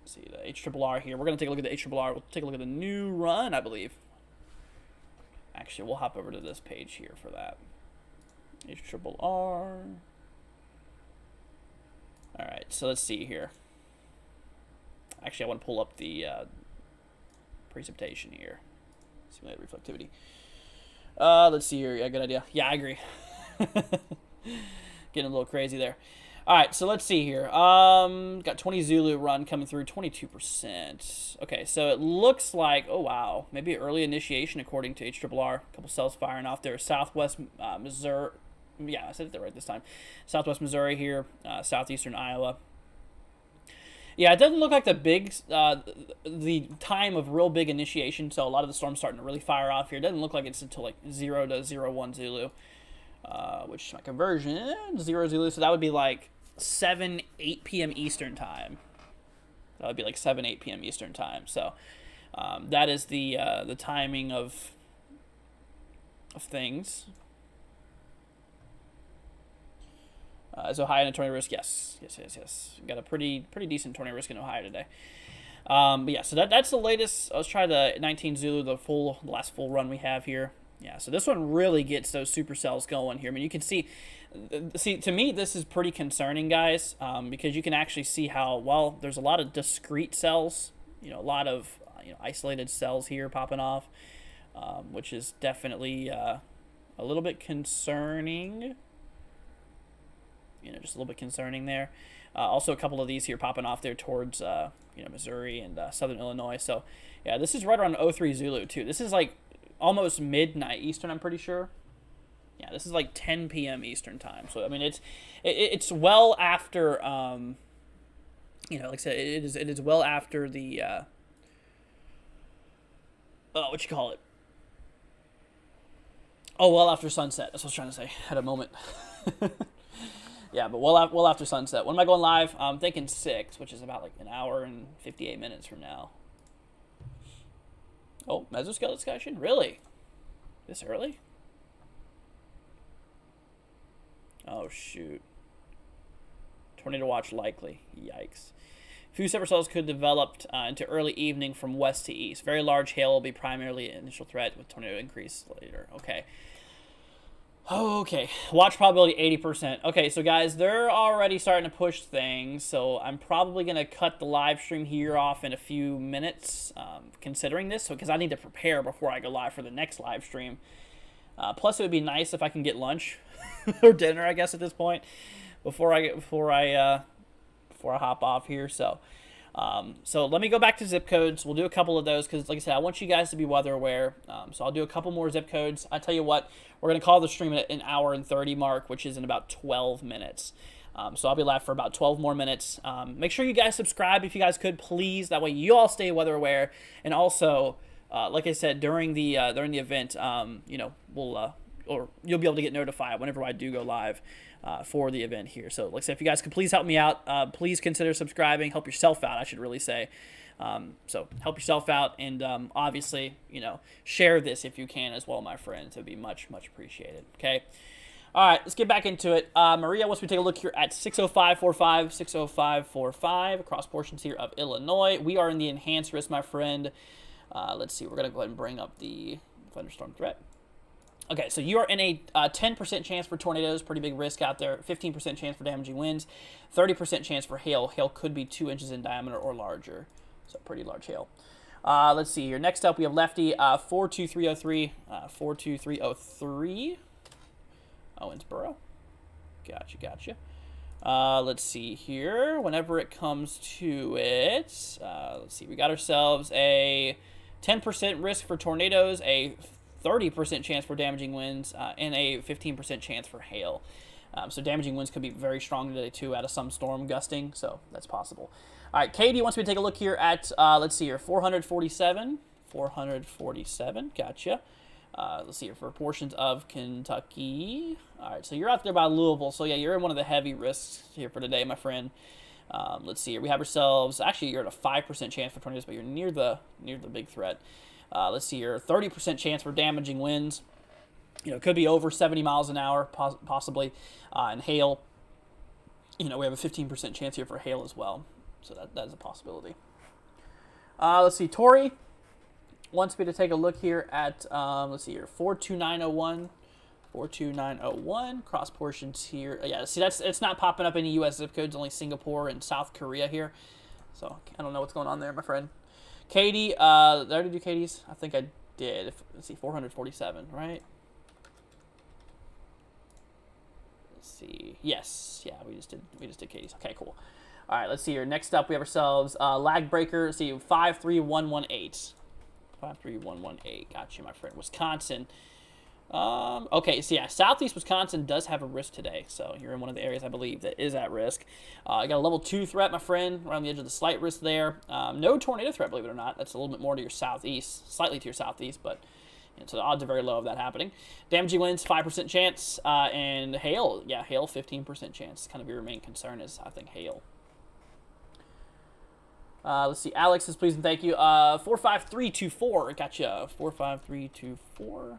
the HRRR here. We're gonna take a look at the HRRR. We'll take a look at the new run, I believe. Actually, we'll hop over to this page here for that. HRRR. All right, so let's see here. Actually, I want to pull up the precipitation here. Simulate reflectivity. Let's see here. Yeah, good idea. Yeah, I agree. Getting a little crazy there. All right, so let's see here. Got 20 Zulu run coming through, 22%. Okay, so it looks like, oh wow, maybe early initiation according to HRRR. A couple cells firing off there. Southwest Missouri. Yeah, I said it right this time. Southwest Missouri here, southeastern Iowa. Yeah, it doesn't look like the time of real big initiation, so a lot of the storms starting to really fire off here. It doesn't look like it's until like 0 to 01 Zulu. which my conversion, 0 Zulu, so that would be like 7, 8 p.m. Eastern time. That would be like 7, 8 p.m. Eastern time. So that is the timing of things. Is Ohio in a tornado risk? Yes. We've got a pretty decent tornado risk in Ohio today. But yeah, so that's the latest. Let's try the 19 Zulu, the last full run we have here. Yeah, so this one really gets those supercells going here. I mean, you can see, to me, this is pretty concerning, guys, because you can actually see how, well, there's a lot of discrete cells, a lot of isolated cells here popping off, which is definitely a little bit concerning. Just a little bit concerning there. Also, a couple of these here popping off there towards, Missouri and southern Illinois. So, yeah, this is right around 03 Zulu, too. This is like almost midnight Eastern, I'm pretty sure. Yeah, this is like 10 p.m. Eastern time. So, I mean, it's well after, like I said, it is well after the, what you call it? Oh, well after sunset. That's what I was trying to say. Had a moment. Yeah, but well after sunset. When am I going live? I'm thinking 6, which is about like an hour and 58 minutes from now. Oh, mesoskeleton discussion? Really? This early? Oh, shoot. Tornado watch likely. Yikes. Few separate cells could develop into early evening from west to east. Very large hail will be primarily an initial threat with tornado increase later. Okay. Okay, watch probability 80%. Okay, so guys, they're already starting to push things, so I'm probably going to cut the live stream here off in a few minutes, considering this, because I need to prepare before I go live for the next live stream. Plus, it would be nice if I can get lunch or dinner, I guess, at this point, before I hop off here. So let me go back to zip codes. We'll do a couple of those because, like I said, I want you guys to be weather aware. So I'll do a couple more zip codes. I tell you what, we're going to call the stream at an hour and 30 mark, which is in about 12 minutes. So I'll be live for about 12 more minutes. Make sure you guys subscribe if you guys could, please. That way you all stay weather aware. And also, like I said, during the event, or you'll be able to get notified whenever I do go live for the event here. So like I said, if you guys could please help me out, please consider subscribing. Help yourself out, I should really say. So help yourself out, and obviously, share this if you can as well, my friends. It would be much, much appreciated. Okay. All right, let's get back into it. Maria wants me to take a look here at 60545, 60545 across portions here of Illinois. We are in the enhanced risk, my friend. Let's see. We're going to go ahead and bring up the thunderstorm threat. Okay, so you are in a 10% chance for tornadoes, pretty big risk out there, 15% chance for damaging winds, 30% chance for hail. Hail could be 2 inches in diameter or larger, so pretty large hail. Let's see here. Next up, we have Lefty, 42303, 42303, Owensboro. Gotcha. Let's see here. Whenever it comes to it, let's see. We got ourselves a 10% risk for tornadoes, a 30% chance for damaging winds, and a 15% chance for hail. So damaging winds could be very strong today, too, out of some storm gusting, so that's possible. All right, Katie wants me to take a look here at, let's see here, 447. 447, gotcha. Let's see here, for portions of Kentucky. All right, so you're out there by Louisville, so yeah, you're in one of the heavy risks here for today, my friend. Let's see here, we have ourselves, actually, you're at a 5% chance for tornadoes, but you're near the big threat. Let's see here, 30% chance for damaging winds. It could be over 70 miles an hour, possibly. And hail, we have a 15% chance here for hail as well. So that is a possibility. Let's see, Tori wants me to take a look here at, let's see here, 42901. 42901, cross portions here. Yeah, see, it's not popping up any U.S. zip codes, only Singapore and South Korea here. So I don't know what's going on there, my friend. Katie, did I already do Katie's? I think I did. Let's see, 447, right? Let's see. Yes, yeah, we just did Katie's. Okay, cool. All right, let's see here. Next up, we have ourselves lag breaker. Let's see, 53118. 53118. Got you, my friend. Wisconsin. Okay, so yeah, southeast Wisconsin does have a risk today, so you're in one of the areas, I believe, that is at risk. I got a level 2 threat, my friend, right on the edge of the slight risk there. No tornado threat, believe it or not. That's a little bit more to your southeast, slightly to your southeast, but And so the odds are very low of that happening. Damaging winds, 5% chance. And hail, yeah, hail, 15% chance. Kind of your main concern is, I think, hail. Let's see. Alex is pleased and thank you. 45324. Gotcha. 45324.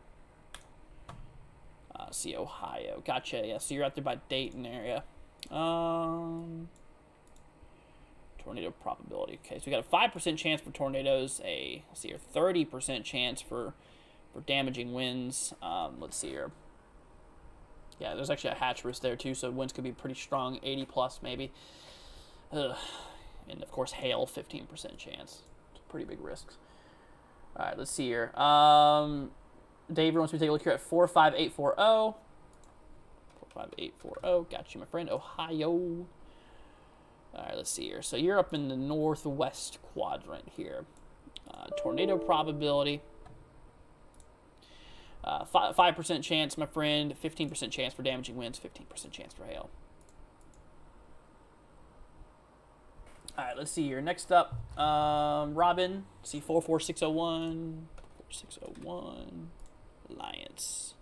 See Ohio. Gotcha. Yeah, so you're out there by Dayton area. Tornado probability. Okay, so we got a 5% chance for tornadoes. Let's see here, 30% chance for damaging winds. Let's see here. Yeah, there's actually a hatch risk there too, so winds could be pretty strong, 80 plus maybe. Ugh. And of course, hail, 15% chance. Pretty big risks. All right, let's see here. David wants me to take a look here at 45840. 45840. Got you, my friend. Ohio. All right, let's see here. So you're up in the northwest quadrant here. Tornado probability. 5% chance, my friend. 15% chance for damaging winds. 15% chance for hail. All right, let's see here. Next up, Robin. See 44601. 4601. Alliance.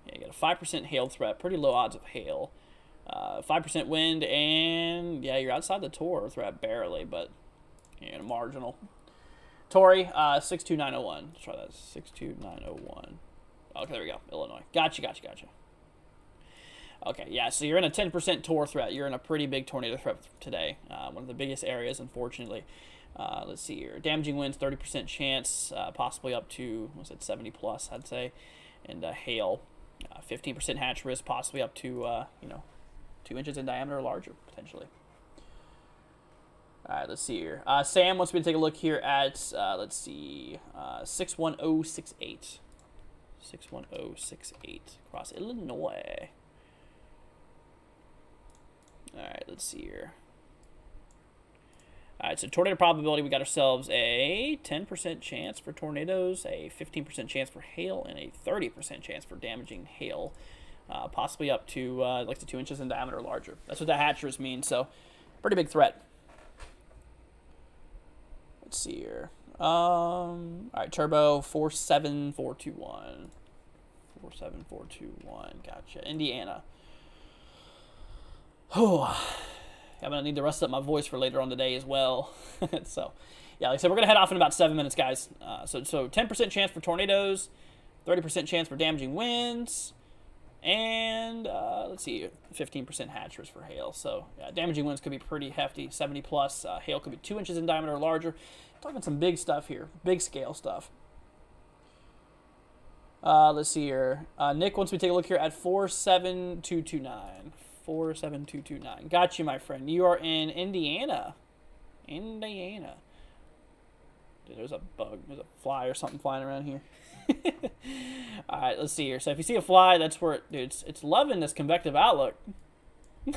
Yeah, you got a 5% hail threat. Pretty low odds of hail. 5% wind, and yeah, you're outside the Tor threat barely, but you're marginal. Tori, 62901. Let's try that. 62901. Okay, there we go. Illinois. Gotcha. Okay, yeah, so you're in a 10% Tor threat. You're in a pretty big tornado threat today. One of the biggest areas, unfortunately. Let's see here. Damaging winds, 30% chance, possibly up to, what's it, 70 plus, I'd say. And hail, 15% hatch risk, possibly up to, 2 inches in diameter or larger, potentially. All right, let's see here. Sam wants me to take a look here at, 61068. 61068 across Illinois. All right, let's see here. All right, so tornado probability, we got ourselves a 10% chance for tornadoes, a 15% chance for hail, and a 30% chance for damaging hail, possibly up to like the 2 inches in diameter or larger. That's what the hatchers mean, so pretty big threat. Let's see here. All right, turbo 47421. 47421. Gotcha. Indiana. Oh, I'm going to need to rest up my voice for later on today as well. So, yeah, like I said, we're going to head off in about 7 minutes, guys. So 10% chance for tornadoes, 30% chance for damaging winds, and let's see, 15% hatch risk for hail. So, yeah, damaging winds could be pretty hefty, 70 plus. Hail could be 2 inches in diameter or larger. Talking some big stuff here, big scale stuff. Let's see here. Nick wants me to take a look here at 47229. 47229. Got you, my friend. You are in Indiana. Indiana. Dude, there's a bug. There's a fly or something flying around here. All right, let's see here. So if you see a fly, that's where dude, it's loving this convective outlook. All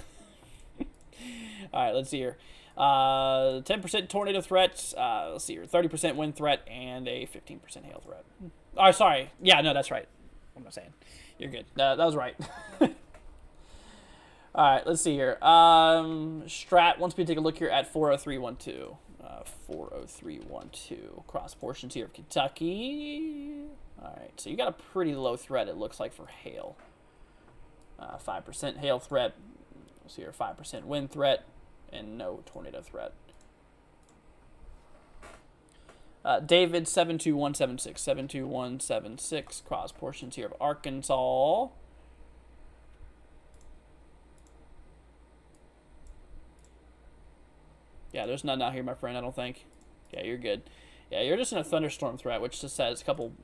right, let's see here. 10% tornado threats. Let's see here. 30% wind threat and a 15% hail threat. Oh, sorry. Yeah, no, that's right. What am I saying? You're good. That was right. All right, let's see here. Strat wants me to take a look here at 40312. 40312. Cross portions here of Kentucky. All right, so you got a pretty low threat, it looks like, for hail. 5% hail threat. Let's see here, 5% wind threat, and no tornado threat. David, 72176. 72176. Cross portions here of Arkansas. Yeah, there's none out here, my friend, I don't think. Yeah, you're good. Yeah, you're just in a thunderstorm threat, which just says a couple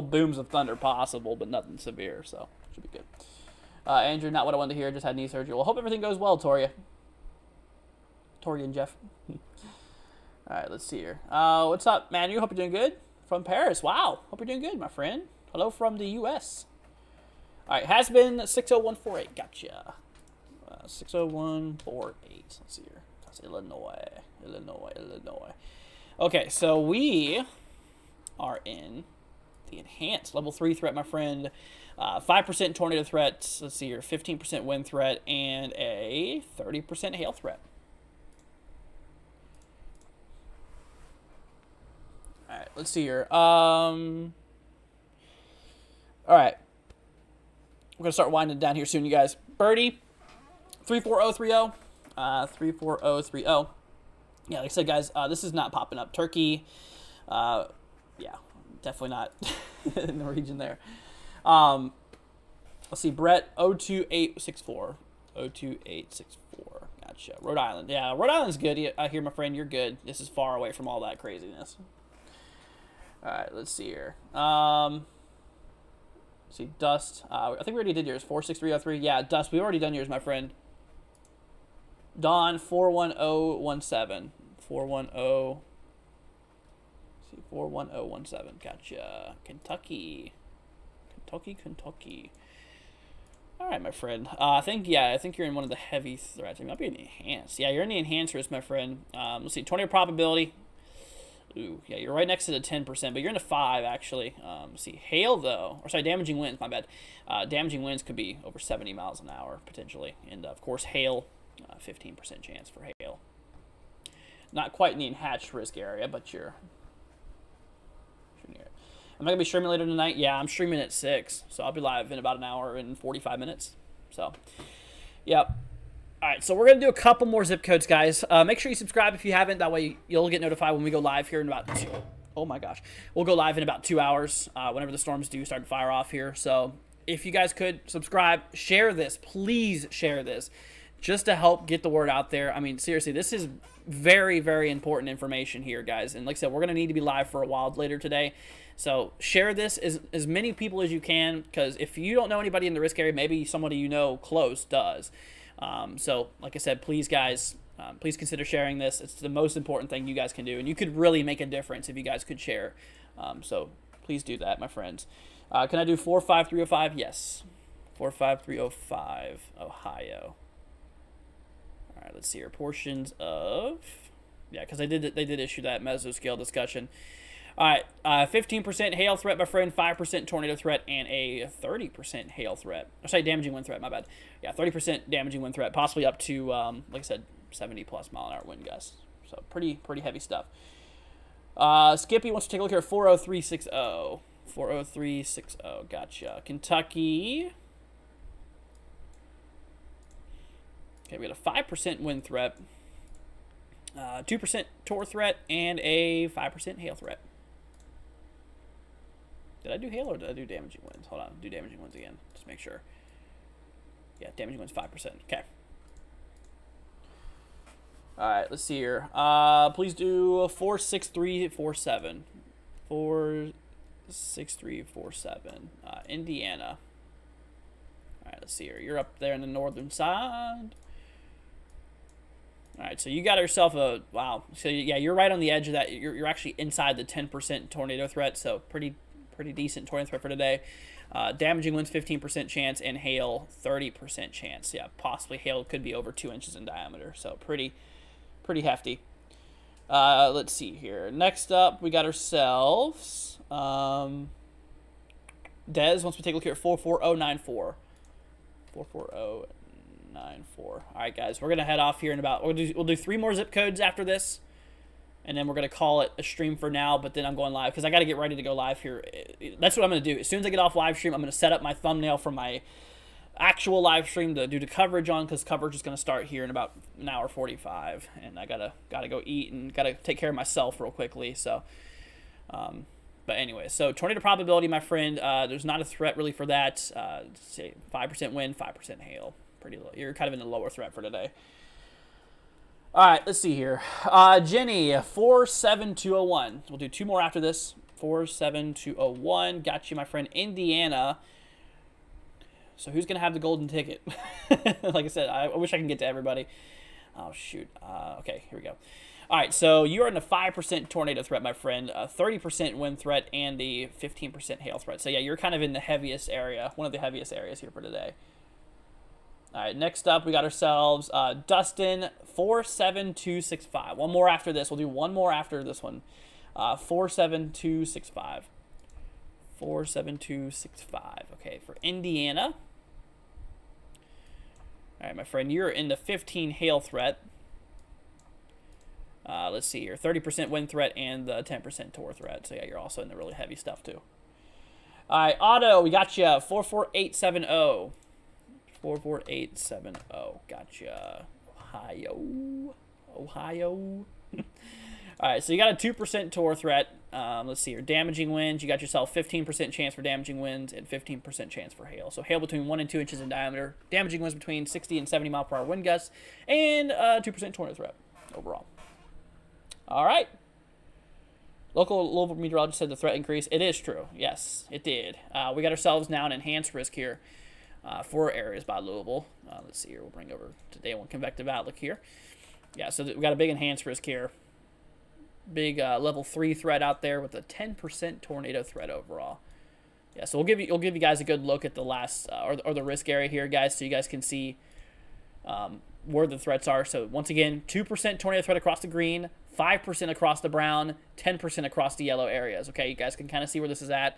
booms of thunder possible, but nothing severe, so should be good. Andrew, not what I wanted to hear, just had knee surgery. Well, hope everything goes well, Toria. Tori and Jeff. All right, let's see here. What's up, Manu? Hope you're doing good. From Paris. Wow. Hope you're doing good, my friend. Hello from the U.S. All right, has been 60148. Gotcha. 60148. Let's see here. Illinois. Okay, so we are in the enhanced level 3 threat, my friend. 5% tornado threat. Let's see here. 15% wind threat and a 30% hail threat. let's see here. All right. We're going to start winding down here soon, you guys. Birdie, 34030. 34030. Yeah, like I said, guys, this is not popping up. Turkey, yeah, definitely not in the region there. Let's see, Brett, 02864. 02864. Gotcha. Rhode Island. Yeah, Rhode Island's good. I hear, my friend, you're good. This is far away from all that craziness. All right, let's see here. Let's see, Dust. I think we already did yours. 46303. Yeah, Dust, we've already done yours, my friend. Don, 41017. 410. See, 41017. Gotcha. Kentucky. Kentucky. All right, my friend. I think you're in one of the heavy threats. It might be an enhanced. Yeah, you're in the enhanced risk, my friend. Let's see, tornado probability. Ooh, yeah, you're right next to the 10%, but you're in the 5 actually. Let's see, hail though, or sorry, damaging winds. My bad. Damaging winds could be over 70 miles an hour potentially, and of course hail, 15% chance for hail. Not quite in the enhanced risk area, but you're near it. Am I going to be streaming later tonight? Yeah, I'm streaming at 6, so I'll be live in about an hour and 45 minutes. So, yep. All right, so we're going to do a couple more zip codes, guys. Make sure you subscribe if you haven't. That way you'll get notified when we go live here in about oh my gosh. We'll go live in about 2 hours whenever the storms do start to fire off here. So if you guys could subscribe, share this. Please share this just to help get the word out there. I mean, seriously, this is very, very important information here, guys. And like I said, we're going to need to be live for a while later today. So share this as many people as you can, because if you don't know anybody in the risk area, maybe somebody you know close does. So like I said, please, guys, please consider sharing this. It's the most important thing you guys can do, and you could really make a difference if you guys could share. So please do that, my friends. Can I do 45305? Yes. 45305, Ohio. All right, let's see here. Portions of, yeah, because they did issue that mesoscale discussion. All right, 15% hail threat, my friend, 5% tornado threat, and a 30% hail threat. Or sorry, damaging wind threat, my bad. Yeah, 30% damaging wind threat, possibly up to, like I said, 70+ mile an hour wind, guys. So pretty heavy stuff. Skippy wants to take a look here at 40360. 40360, gotcha. Kentucky. Okay, we got a 5% wind threat, 2% tor threat, and a 5% hail threat. Did I do hail or did I do damaging winds? Hold on, do damaging winds again, just make sure. Yeah, damaging winds 5%. Okay. All right, let's see here. Please do 46347. 46347. Indiana. All right, let's see here. You're up there in the northern side. All right, so you got yourself a, wow. So yeah, you're right on the edge of that. You're actually inside the 10% tornado threat, so pretty decent tornado threat for today. Damaging winds 15% chance, and hail 30% chance. Yeah, possibly hail could be over 2 inches in diameter, so pretty hefty. Let's see here. Next up, we got ourselves Dez wants to take a look here at 44094. 44094. All right, guys, we're gonna head off here in about. We'll do 3 more zip codes after this, and then we're gonna call it a stream for now. But then I'm going live because I got to get ready to go live here. That's what I'm gonna do. As soon as I get off live stream, I'm gonna set up my thumbnail for my actual live stream to do the coverage on, because coverage is gonna start here in about an hour 45, and I gotta go eat and gotta take care of myself real quickly. So, but anyway, so tornado probability, my friend. There's not a threat really for that. Say 5% wind, 5% hail. Pretty low. You're kind of in the lower threat for today. All right, let's see here. Jenny, 47201. We'll do 2 more after this. 47201. Got you, my friend. Indiana. So who's going to have the golden ticket? Like I said, I wish I can get to everybody. Oh, shoot. Okay, here we go. All right, so you are in a 5% tornado threat, my friend, 30% wind threat, and the 15% hail threat. So, yeah, you're kind of in the heaviest area, one of the heaviest areas here for today. All right, next up, we got ourselves Dustin, 47265. One more after this. We'll do 1 more after this one. 47265. 47265. Okay, for Indiana. All right, my friend, you're in the 15 hail threat. Let's see here, 30% wind threat and the 10% tour threat. So yeah, you're also in the really heavy stuff too. All right, auto, we got you 44870. 44870. Gotcha. Ohio. All right, so you got a 2% tour threat. Let's see here. Damaging winds. You got yourself 15% chance for damaging winds and 15% chance for hail. So hail between 1 and 2 inches in diameter. Damaging winds between 60 and 70 mile per hour wind gusts. And 2% tornado threat overall. All right. Local Louisville meteorologist said the threat increased. It is true. Yes, it did. We got ourselves now an enhanced risk here for areas by Louisville. Let's see here. We'll bring over today one convective outlook here. Yeah, so we got a big enhanced risk here. Big level 3 threat out there with a 10% tornado threat overall. Yeah, so we'll give you guys a good look at the last or the risk area here, guys, so you guys can see where the threats are. So once again, 2% tornado threat across the green, 5% across the brown, 10% across the yellow areas. Okay, you guys can kind of see where this is at.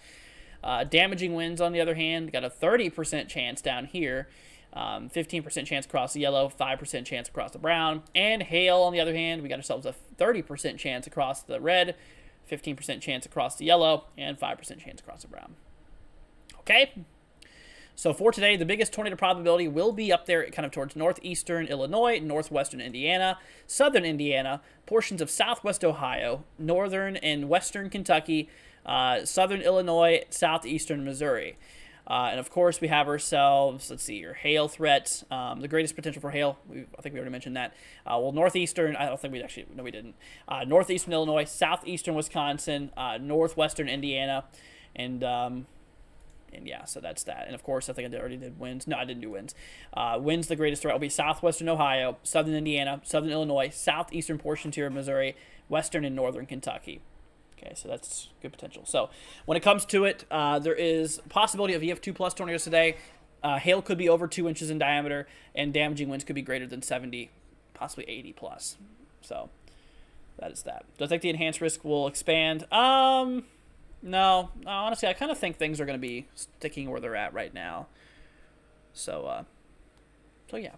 Damaging winds, on the other hand, got a 30% chance down here. 15% chance across the yellow, 5% chance across the brown. And hail, on the other hand, we got ourselves a 30% chance across the red, 15% chance across the yellow, and 5% chance across the brown. Okay? So for today, the biggest tornado probability will be up there kind of towards northeastern Illinois, northwestern Indiana, southern Indiana, portions of southwest Ohio, northern and western Kentucky, southern Illinois, southeastern Missouri. And of course, we have ourselves, let's see, your hail threat. The greatest potential for hail, I think we already mentioned that. Well, northeastern, I don't think we actually, no, we didn't. Northeastern Illinois, southeastern Wisconsin, northwestern Indiana, and yeah, so that's that. And of course, I think I already did winds. No, I didn't do winds. Winds, the greatest threat will be southwestern Ohio, southern Indiana, southern Illinois, southeastern portions here of Missouri, western and northern Kentucky. Okay, so that's good potential. So when it comes to it, there is a possibility of EF2 plus tornadoes today. Hail could be over 2 inches in diameter, and damaging winds could be greater than 70, possibly 80 plus. So that is that. Do I think the enhanced risk will expand? No, honestly, I kind of think things are going to be sticking where they're at right now. So yeah.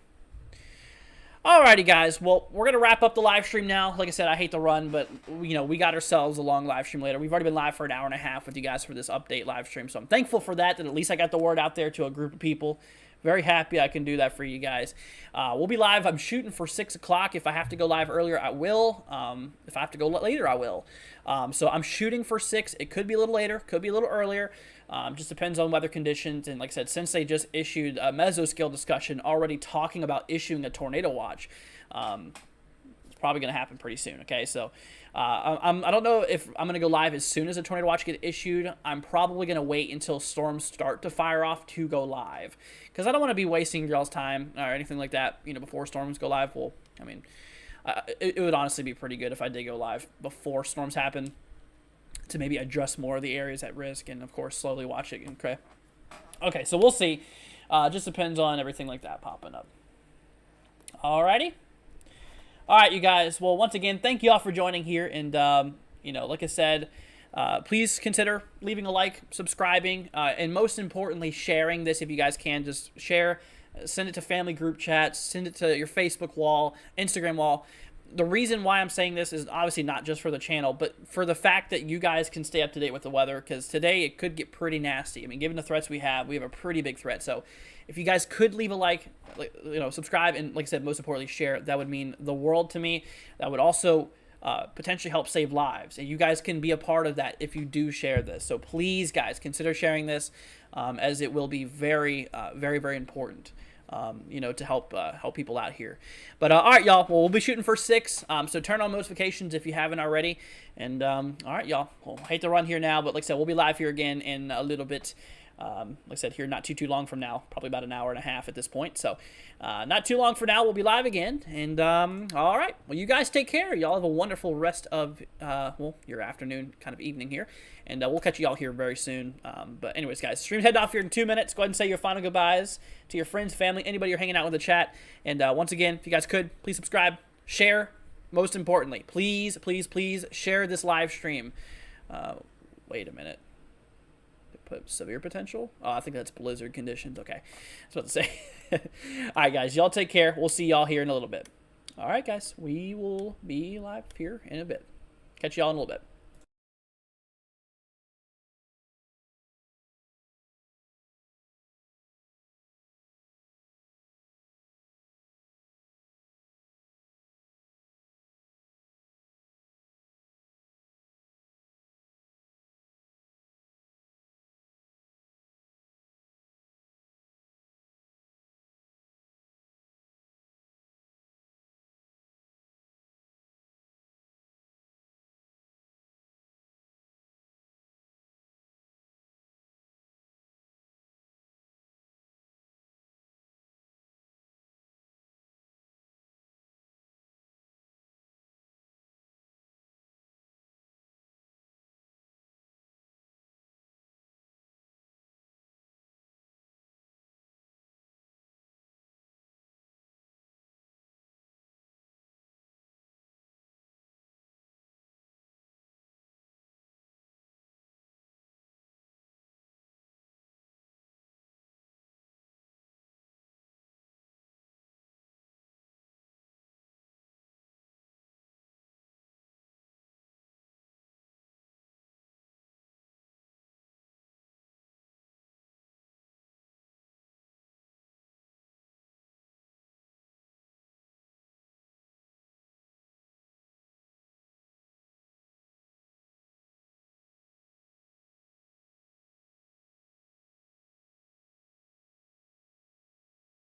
Alrighty, guys. Well, we're going to wrap up the live stream now. Like I said, I hate to run, but, you know, we got ourselves a long live stream later. We've already been live for an hour and a half with you guys for this update live stream, so I'm thankful for that at least I got the word out there to a group of people. Very happy I can do that for you guys. We'll be live. I'm shooting for 6 o'clock. If I have to go live earlier, I will. If I have to go later, I will. So I'm shooting for 6. It could be a little later, could be a little earlier. Just depends on weather conditions. And like I said, since they just issued a mesoscale discussion already talking about issuing a tornado watch, it's probably going to happen pretty soon. Okay, so I don't know if I'm going to go live as soon as a tornado watch get issued. I'm probably going to wait until storms start to fire off to go live, because I don't want to be wasting y'all's time or anything like that, you know, before storms go live. Well, I mean, it would honestly be pretty good if I did go live before storms happen, to maybe address more of the areas at risk and, of course, slowly watch it. Okay, so we'll see. Just depends on everything like that popping up. Alrighty. All right, you guys. Well, once again, thank you all for joining here. And, you know, like I said, please consider leaving a like, subscribing, and most importantly, sharing this if you guys can. Just share. Send it to family group chats. Send it to your Facebook wall, Instagram wall. The reason why I'm saying this is obviously not just for the channel, but for the fact that you guys can stay up to date with the weather, because today it could get pretty nasty. I mean, given the threats we have a pretty big threat. So if you guys could leave a like, you know, subscribe, and like I said, most importantly, share, that would mean the world to me. That would also potentially help save lives. And you guys can be a part of that if you do share this. So please, guys, consider sharing this, as it will be very, very important. You know, to help people out here. But all right, y'all. Well, we'll be shooting for 6. So turn on notifications if you haven't already. And all right, y'all. Well, I hate to run here now, but like I said, we'll be live here again in a little bit. Like I said, here not too long from now, probably about an hour and a half at this point. So not too long for now, we'll be live again. And all right, well, you guys take care. Y'all have a wonderful rest of well, your afternoon, kind of evening here. And we'll catch you all here very soon. But anyways, guys, stream's heading off here in 2 minutes. Go ahead and say your final goodbyes to your friends, family, anybody you're hanging out with in the chat. And once again, if you guys could, please subscribe, share. Most importantly, please share this live stream. Wait a minute. Put severe potential? Oh, I think that's blizzard conditions. Okay. I was about to say. All right, guys. Y'all take care. We'll see y'all here in a little bit. All right, guys, we will be live here in a bit. Catch y'all in a little bit.